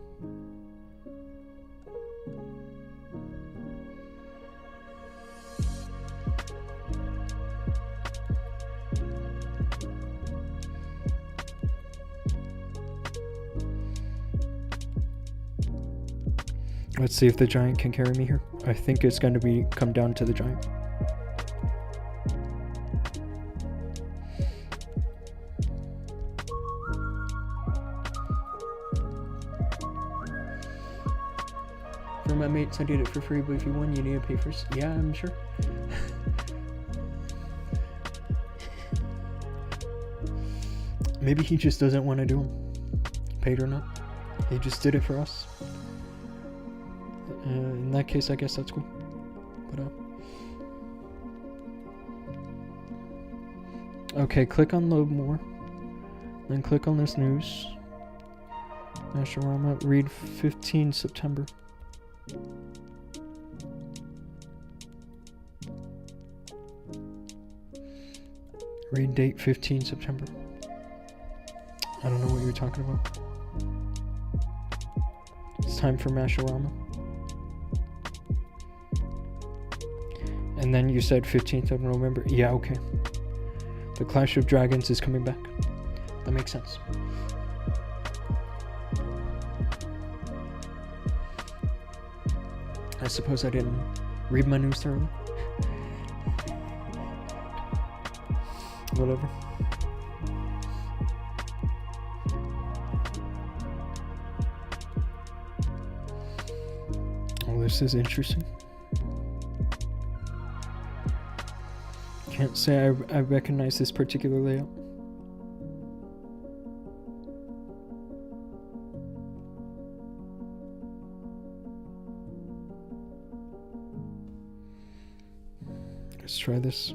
Let's see if the giant can carry me here. I think it's going to come down to the giant. For my mates, I did it for free, but if you won, you need to pay first. Yeah, I'm sure. Maybe he just doesn't want to do them. Paid or not. He just did it for us. In that case, I guess that's cool. But okay, click on load more. Then click on this news. Nashorama, read 15 September. Read date 15 September. I don't know what you're talking about. It's time for Mashorama. And then you said 15th of November. Yeah, okay. The Clash of Dragons is coming back. That makes sense. I suppose I didn't read my news thoroughly. Whatever. Oh, this is interesting. Can't say I recognize this particular layout. Let's try this.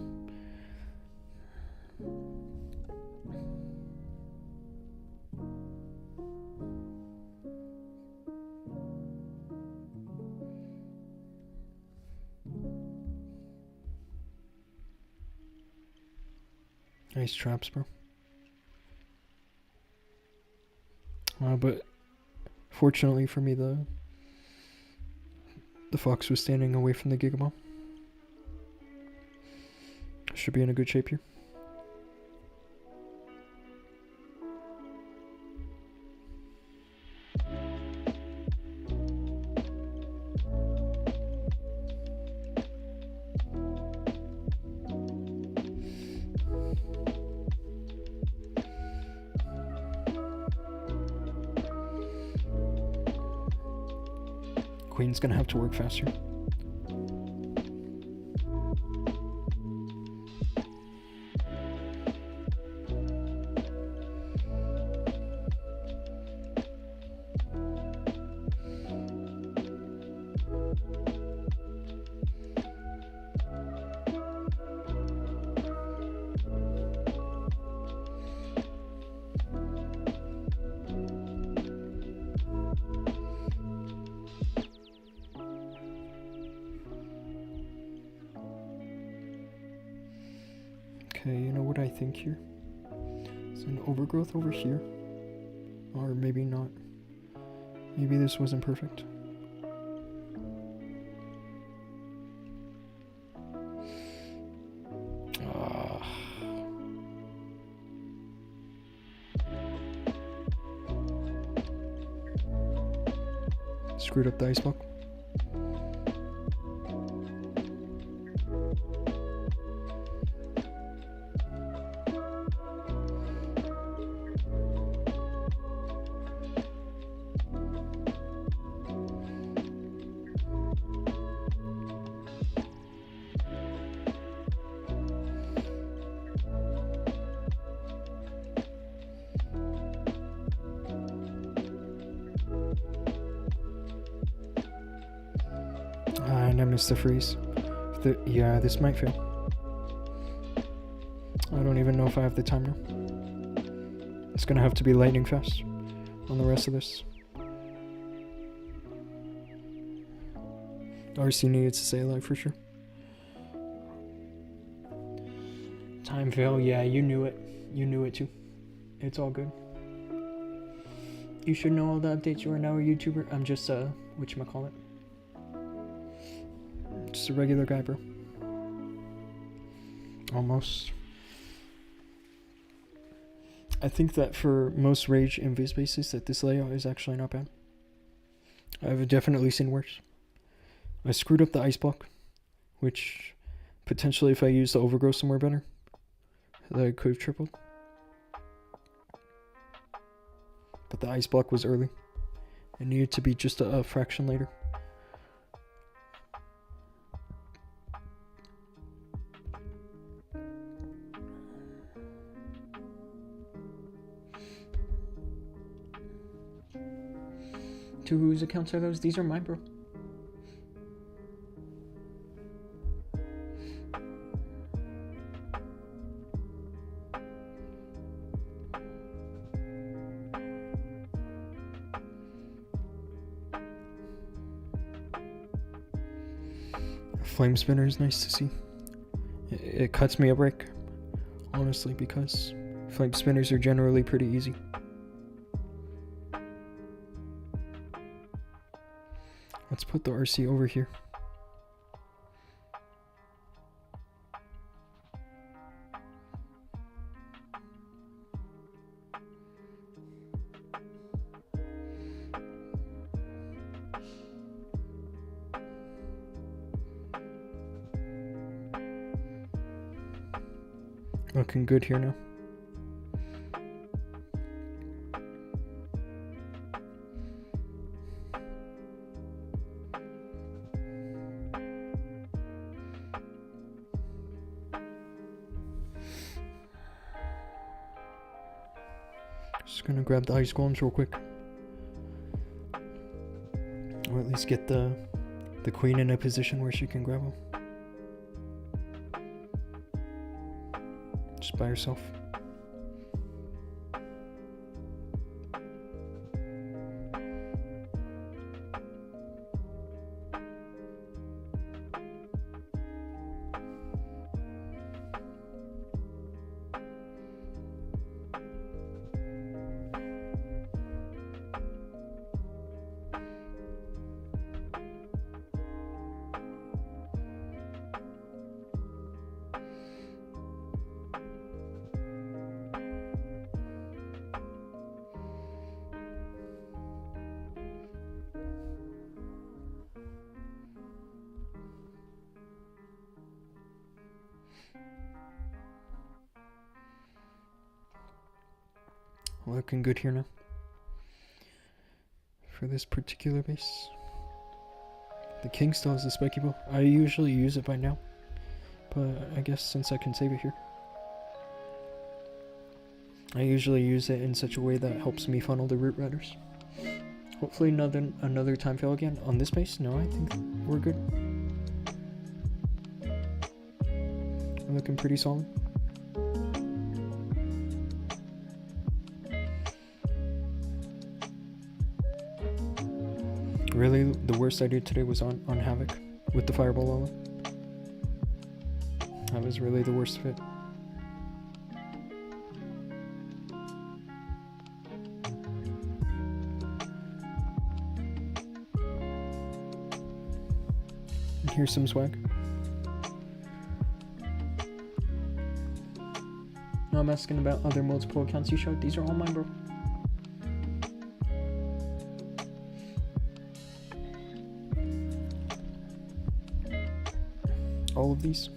Nice traps, bro. But fortunately for me, the fox was standing away from the Gigabomb. Should be in a good shape here. Queen's gonna have to work faster. Okay, you know what I think here? It's an overgrowth over here. Or maybe not. Maybe this wasn't perfect. Screwed up the ice block. And I missed the freeze. Yeah, this might fail. I don't even know if I have the time now. It's gonna have to be lightning fast on the rest of this. RC needs to stay alive for sure. Time fail, yeah, you knew it. You knew it too. It's all good. You should know all the updates. You are now a YouTuber. I'm just whatchamacallit. Just a regular guy, bro. Almost. I think that for most rage and vis bases that this layout is actually not bad. I've definitely seen worse. I screwed up the ice block, which potentially if I used the overgrowth somewhere better, that could have tripled. But the ice block was early. It needed to be just a fraction later. To whose accounts are those? These are mine, bro. Flame spinner is nice to see. It cuts me a break, honestly, because flame spinners are generally pretty easy. Let's put the RC over here. Looking good here now. Just gonna grab the ice golems real quick. Or at least get the queen in a position where she can grab them. Just by herself. Looking good here now. For this particular base. The king still has the spiky bow. I usually use it by now, but I guess since I can save it here. I usually use it in such a way that helps me funnel the root riders. Hopefully another time fail again on this base. No, I think we're good. We're looking pretty solid. Really, the worst I did today was on Havoc with the Fireball Lalo. That was really the worst of it. And here's some swag. No, I'm asking about other multiple accounts you showed. These are all mine, bro. All of these.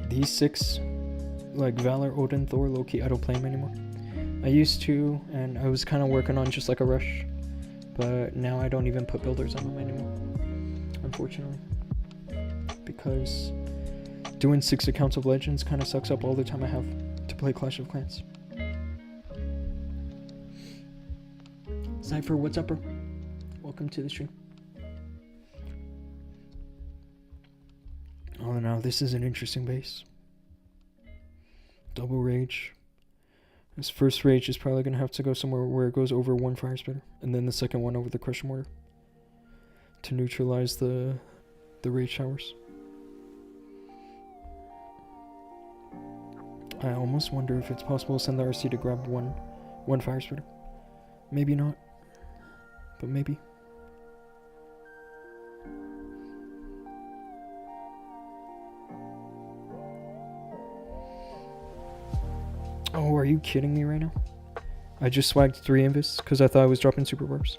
These 6, like Valor, Odin, Thor, Loki, I don't play them anymore. I used to, and I was kind of working on just like a rush, but now I don't even put builders on them anymore, unfortunately, because doing 6 accounts of Legends kind of sucks up all the time I have to play Clash of Clans. Cypher, what's up, bro? Welcome to the stream. Oh, now this is an interesting base. Double rage. This first rage is probably going to have to go somewhere where it goes over 1 fire spitter, and then the second one over the crusher mortar to neutralize the rage showers. I almost wonder if it's possible to send the RC to grab one fire spreader. Maybe not, but maybe. Oh, are you kidding me right now? I just swagged 3 invis because I thought I was dropping super barbs.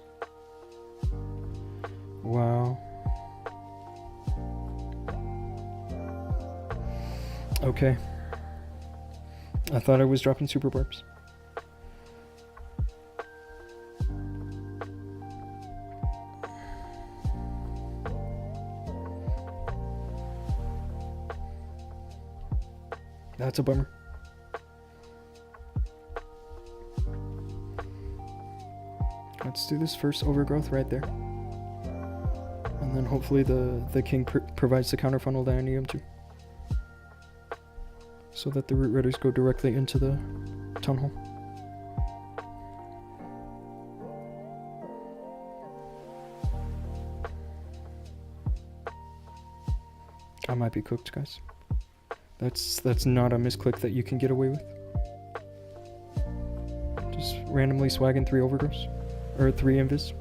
Wow. Okay. I thought I was dropping super barbs. That's a bummer. Let's do this first overgrowth right there. And then hopefully the king provides the counter funnel that I need him to. So that the root ridders go directly into the town hall. I might be cooked, guys. That's not a misclick that you can get away with. Just randomly swagging 3 overgrowths. Or 3 invis.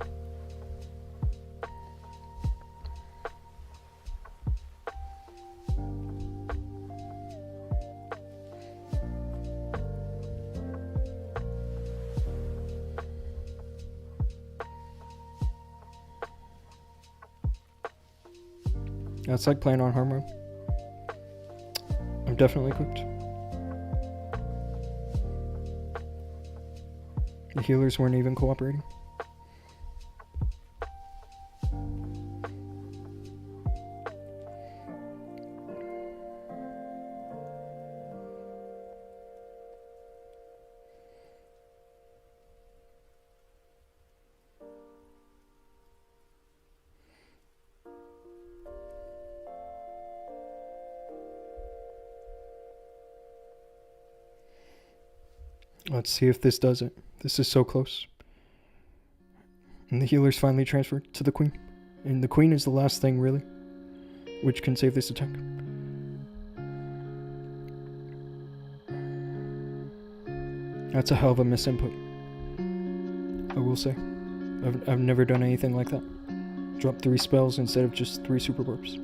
That's like playing on hard mode. I'm definitely cooked. The healers weren't even cooperating. Let's see if this does it. This is so close. And the healer's finally transferred to the queen. And the queen is the last thing, really, which can save this attack. That's a hell of a misinput, I will say. I've never done anything like that. Drop 3 spells instead of just 3 super barbs.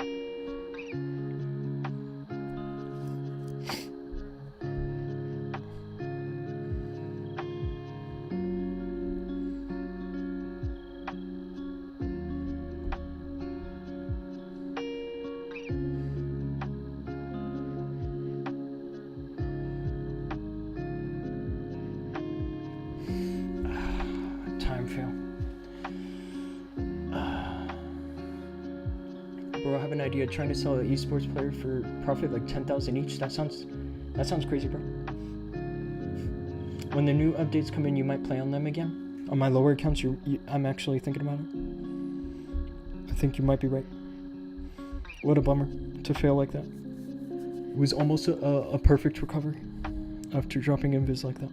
Bro, I have an idea. Trying to sell an esports player for profit like 10,000 each. That sounds crazy, bro. When the new updates come in, you might play on them again. On my lower accounts, I'm actually thinking about it. I think you might be right. What a bummer to fail like that. It was almost a perfect recovery after dropping invis like that.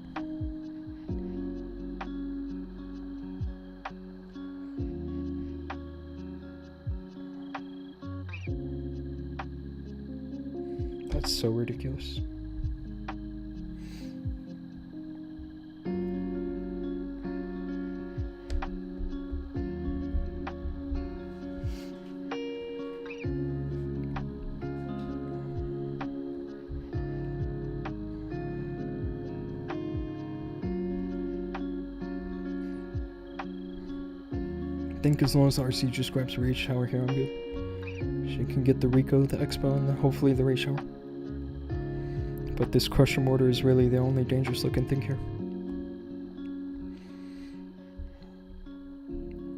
That's so ridiculous. I think as long as the RC just grabs Rage Shower here, I'm good. She can get the Rico, the Expo, and hopefully the Rage Shower. But this Crusher Mortar is really the only dangerous looking thing here.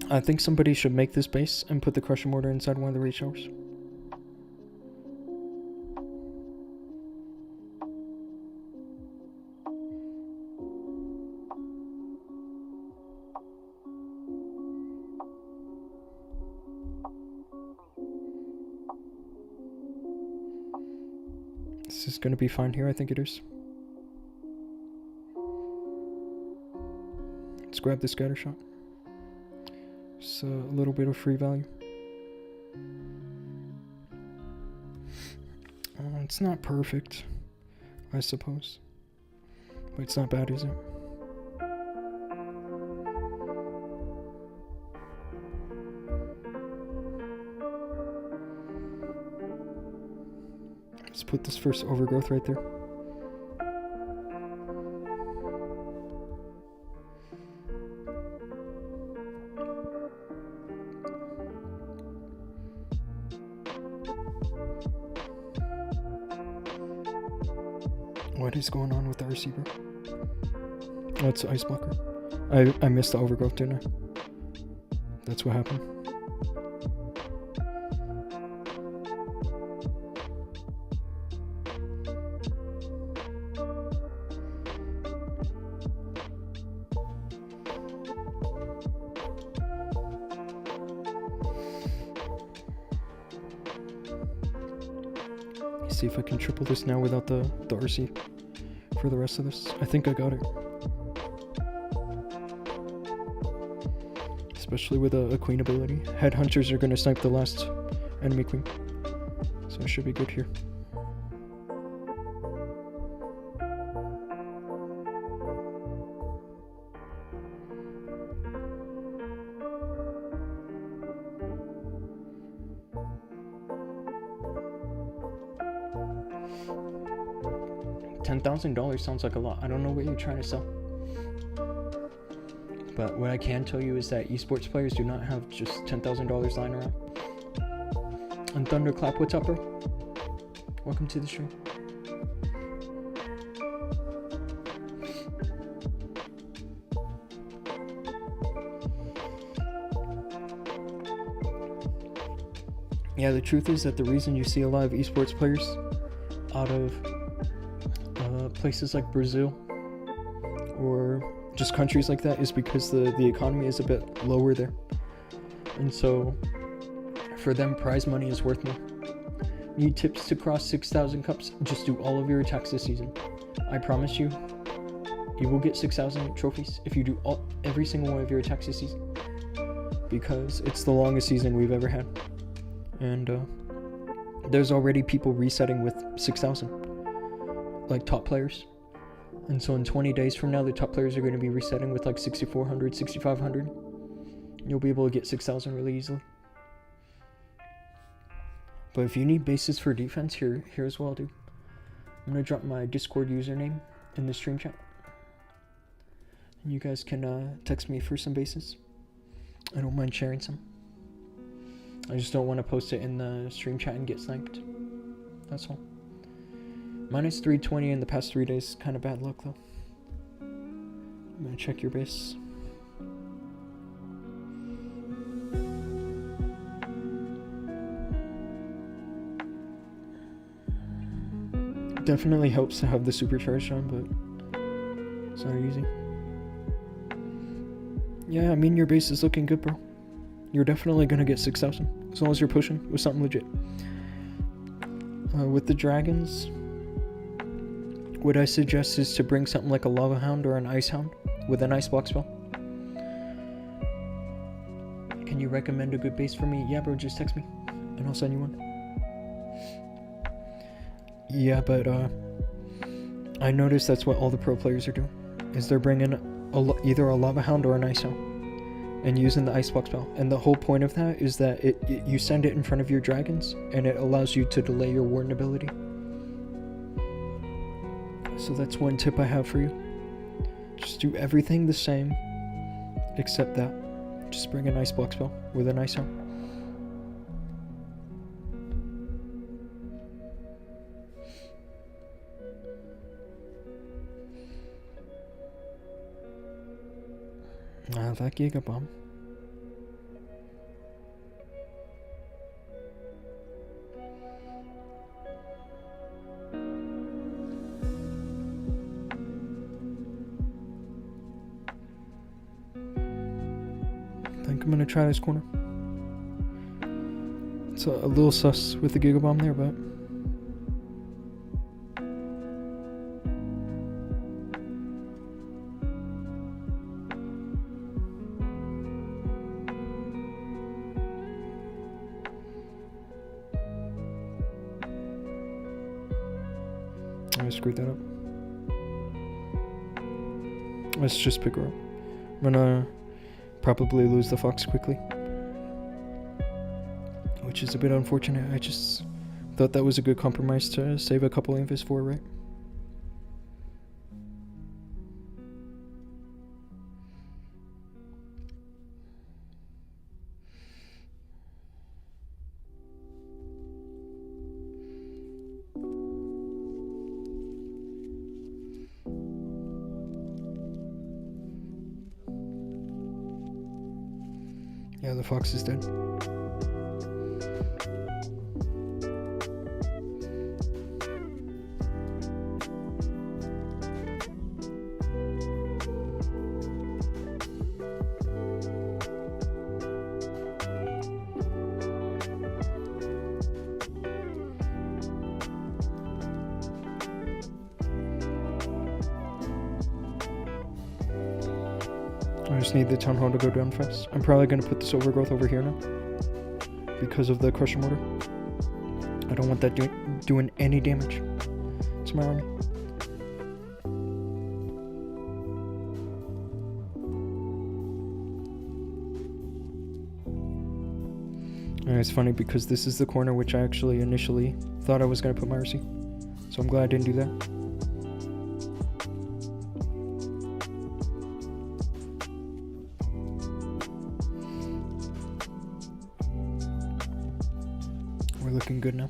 I think somebody should make this base and put the Crusher Mortar inside one of the Rage Showers. This is going to be fine here, I think it is. Let's grab the scatter shot. It's a little bit of free value. It's not perfect. I suppose. But it's not bad, is it? Let's put this first overgrowth right there. What is going on with the RC, bro? Oh, it's the ice blocker. I missed the overgrowth, didn't I? That's what happened. See if I can triple this now without the RC for the rest of this. I think I got it. Especially with a queen ability. Headhunters are going to snipe the last enemy queen. So I should be good here. $10,000 sounds like a lot. I don't know what you're trying to sell. But what I can tell you is that esports players do not have just $10,000 lying around. And Thunderclap, what's up, bro? Welcome to the stream. Yeah, the truth is that the reason you see a lot of esports players out of places like Brazil or just countries like that is because the economy is a bit lower there, and so for them prize money is worth more. Need tips to cross 6,000 cups? Just do all of your attacks this season. I promise you, you will get 6,000 trophies if you do every single one of your attacks this season, because it's the longest season we've ever had, and there's already people resetting with 6,000. Like top players, and so in 20 days from now the top players are going to be resetting with like 6,400, 6,500. You'll be able to get 6,000 really easily. But if you need bases for defense, here as well, dude. I'm gonna drop my Discord username in the stream chat, and you guys can text me for some bases. I don't mind sharing some. I just don't want to post it in the stream chat and get sniped. That's all. Minus 320 in the past 3 days. Kind of bad luck, though. I'm gonna check your base. Definitely helps to have the supercharged on, but it's not easy. Yeah, I mean, your base is looking good, bro. You're definitely gonna get 6,000 as long as you're pushing with something legit. With the dragons, what I suggest is to bring something like a lava hound or an ice hound with an ice block spell. Can you recommend a good base for me? Yeah, bro, just text me and I'll send you one. Yeah, but I noticed that's what all the pro players are doing, is they're bringing either a lava hound or an ice hound and using the ice block spell. And the whole point of that is that you send it in front of your dragons and it allows you to delay your warden ability. So that's one tip I have for you. Just do everything the same except that. Just bring an ice block spell with an ice hound. That Giga Bomb. I think I'm gonna try this corner. It's a little sus with the Giga Bomb there, but I screwed that up. Let's just pick her up. I'm gonna probably lose the fox quickly, which is a bit unfortunate. I just thought that was a good compromise to save a couple invis for, right? Yeah, the fox is dead. I just need the town hall to go down fast. I'm probably going to put this overgrowth over here now because of the crusher mortar. I don't want that doing any damage to my army. And it's funny because this is the corner which I actually initially thought I was going to put my RC. So I'm glad I didn't do that. We're looking good now.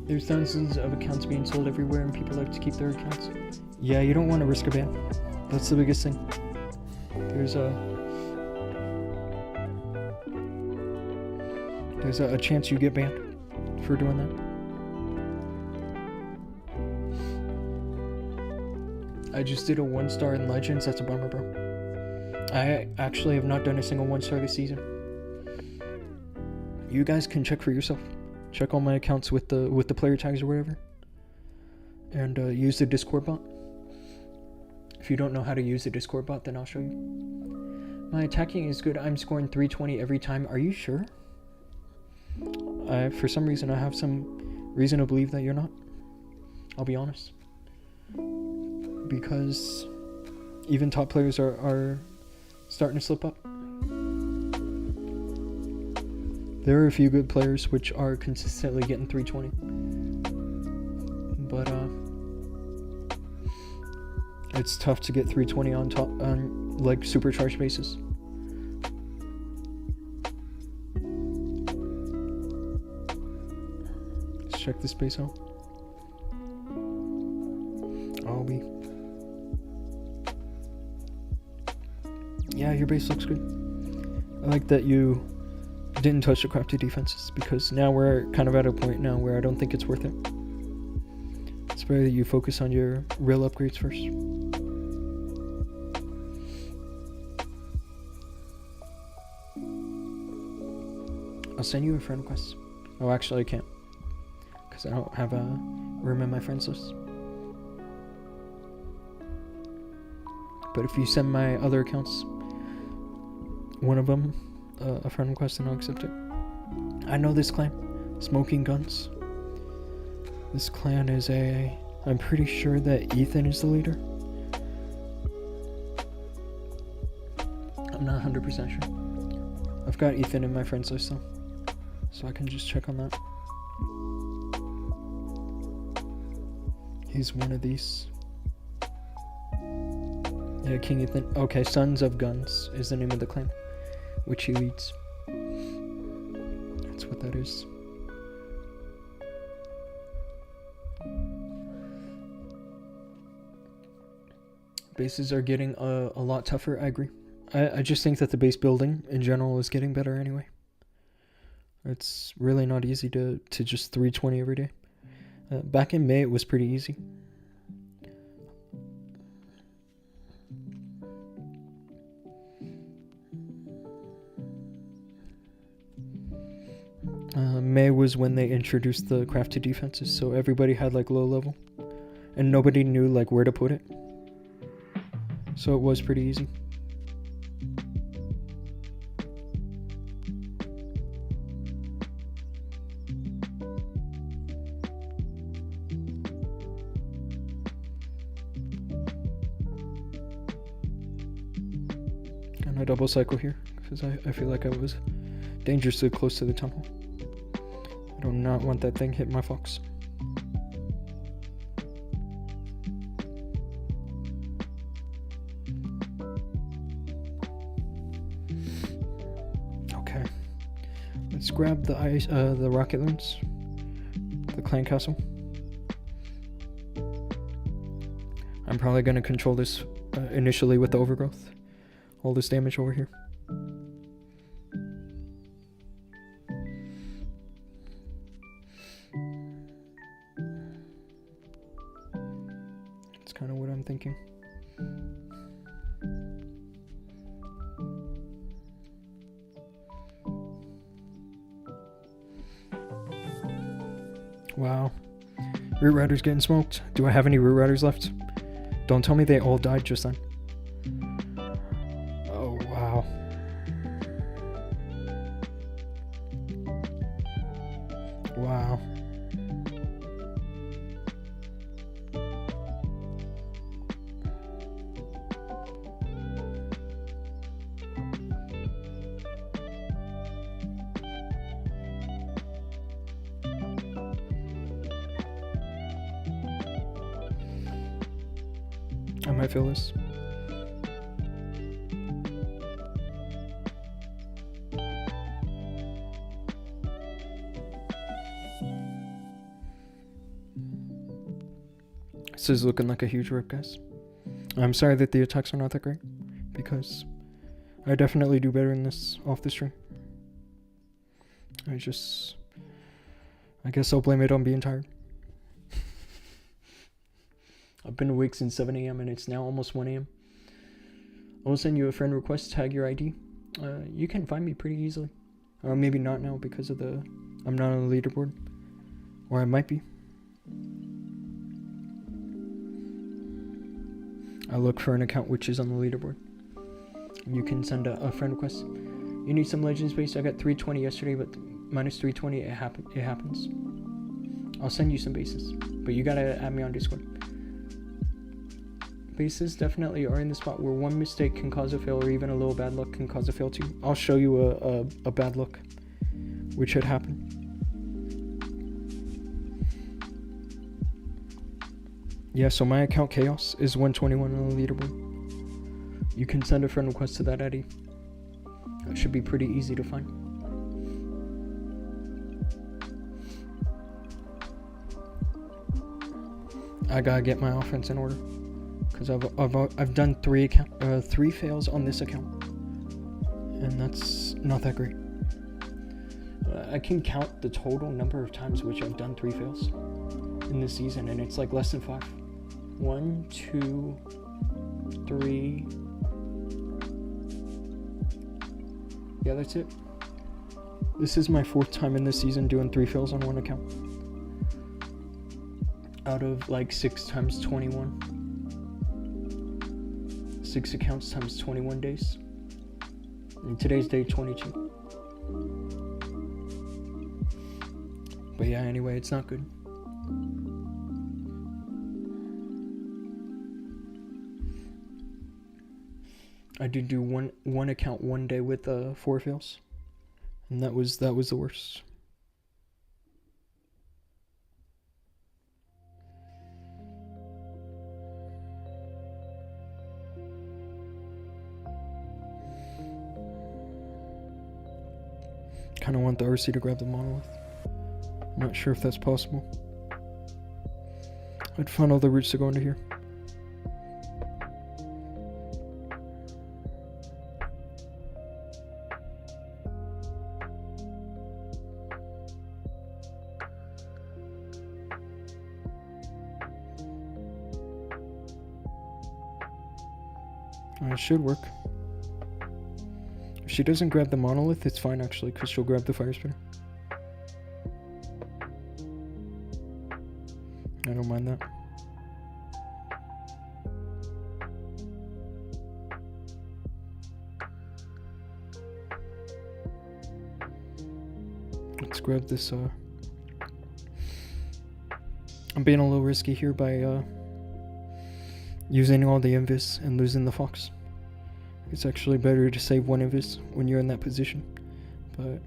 There's thousands of accounts being sold everywhere and people like to keep their accounts. Yeah, you don't want to risk a ban. That's the biggest thing. There's a chance you get banned for doing that. I just did a 1-star in Legends. That's a bummer, bro. I actually have not done a single 1-star this season. You guys can check for yourself. Check all my accounts with the player tags or whatever. And use the Discord bot. If you don't know how to use the Discord bot, then I'll show you. My attacking is good. I'm scoring 320 every time. Are you sure? For some reason, I have some reason to believe that you're not. I'll be honest. Because even top players are starting to slip up. There are a few good players which are consistently getting 320. But it's tough to get 320 on like supercharged bases. Let's check this base out. Yeah, your base looks good. I like that you didn't touch the crafted defenses, because now we're kind of at a point now where I don't think it's worth it. It's better that you focus on your real upgrades first. I'll send you a friend request. Oh, actually I can't, because I don't have a room in my friends list. But if you send my other accounts, one of them, a friend request, and I'll accept it. I know this clan, Smoking Guns. This clan is I'm pretty sure that Ethan is the leader. I'm not 100% sure. I've got Ethan in my friends list though, so I can just check on that. He's one of these. Yeah, King Ethan. Okay, Sons of Guns is the name of the clan, which he leads. That's what that is. Bases are getting a lot tougher, I agree. I just think that the base building in general is getting better anyway. It's really not easy to just 320 every day. Back in May it was pretty easy. May was when they introduced the crafted defenses, so everybody had like low level and nobody knew like where to put it, so it was pretty easy. gonna double cycle here because I feel like I was dangerously close to the tunnel. I do not want that thing hitting my fox. Okay, let's grab the rocket loons, the clan castle. I'm probably gonna control this initially with the overgrowth. All this damage over here. That's kind of what I'm thinking. Wow. Root Riders getting smoked. Do I have any Root Riders left? Don't tell me they all died just then. Oh, wow. Wow. I might feel this. This is looking like a huge rip, guys. I'm sorry that the attacks are not that great, because I definitely do better than this off the stream. I guess I'll blame it on being tired. I've been awake since 7 a.m. and it's now almost 1 a.m. I will send you a friend request, tag your ID. You can find me pretty easily. Maybe not now because of I'm not on the leaderboard. Or I might be. I look for an account which is on the leaderboard. You can send a friend request. You need some legends base. I got 320 yesterday, but minus 320 it happens. I'll send you some bases, but you gotta add me on Discord. Bases definitely are in the spot where one mistake can cause a fail, or even a little bad luck can cause a fail too. I'll show you a bad luck, which had happened. Yeah, so my account Chaos is 121 on the leaderboard. You can send a friend request to that ID. It should be pretty easy to find. I gotta get my offense in order, because I've done three fails on this account, and that's not that great. I can count the total number of times which I've done 3 fails in this season, and it's like less than 5. 1, 2, 3. Yeah, that's it. This is my 4th time in this season doing 3 fails on one account. Out of like 6 times 21. 6 accounts times 21 days. And today's day 22. But yeah, anyway, it's not good. I did do one account one day with 4 fails, and that was the worst. Kind of want the RC to grab the monolith. I'm not sure if that's possible. I'd find all the routes to go into here. It should work. If she doesn't grab the monolith, it's fine actually, because she'll grab the fire spitter. I don't mind that. Let's grab this. I'm being a little risky here by using all the invis and losing the fox. it's actually better to save one invis when you're in that position. But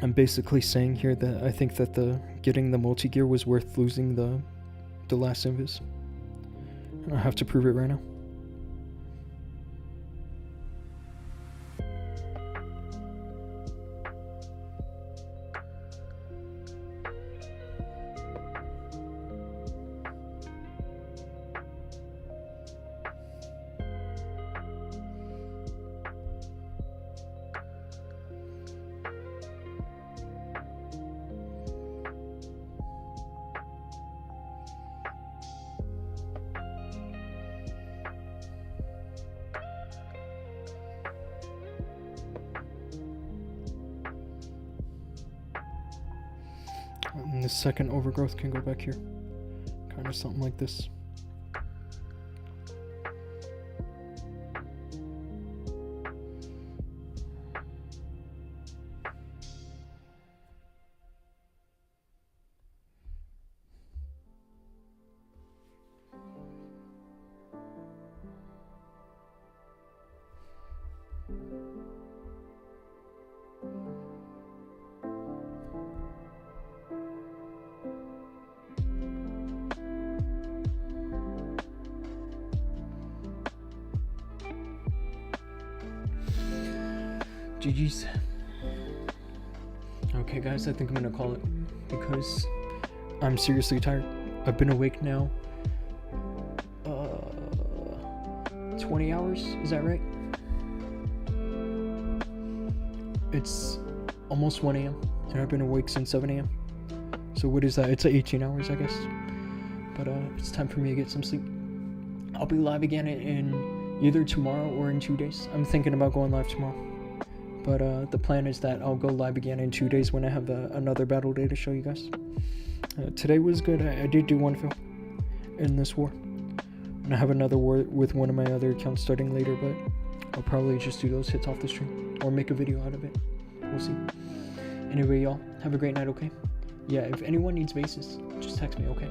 I'm basically saying here that I think that getting the multi-gear was worth losing the last invis. And I have to prove it right now. And the second overgrowth can go back here. Kind of something like this. GG's. Okay guys, I think I'm gonna call it because I'm seriously tired. I've been awake now 20 hours, is that right? It's almost 1 a.m. and I've been awake since 7 a.m. So what is that? It's 18 hours I guess. But it's time for me to get some sleep. I'll be live again in either tomorrow or in 2 days. I'm thinking about going live tomorrow. But the plan is that I'll go live again in 2 days when I have another battle day to show you guys. Today was good. I did do one fill in this war. And I have another war with one of my other accounts starting later, but I'll probably just do those hits off the stream or make a video out of it. We'll see. Anyway, y'all, have a great night, okay? Yeah, if anyone needs bases, just text me, okay?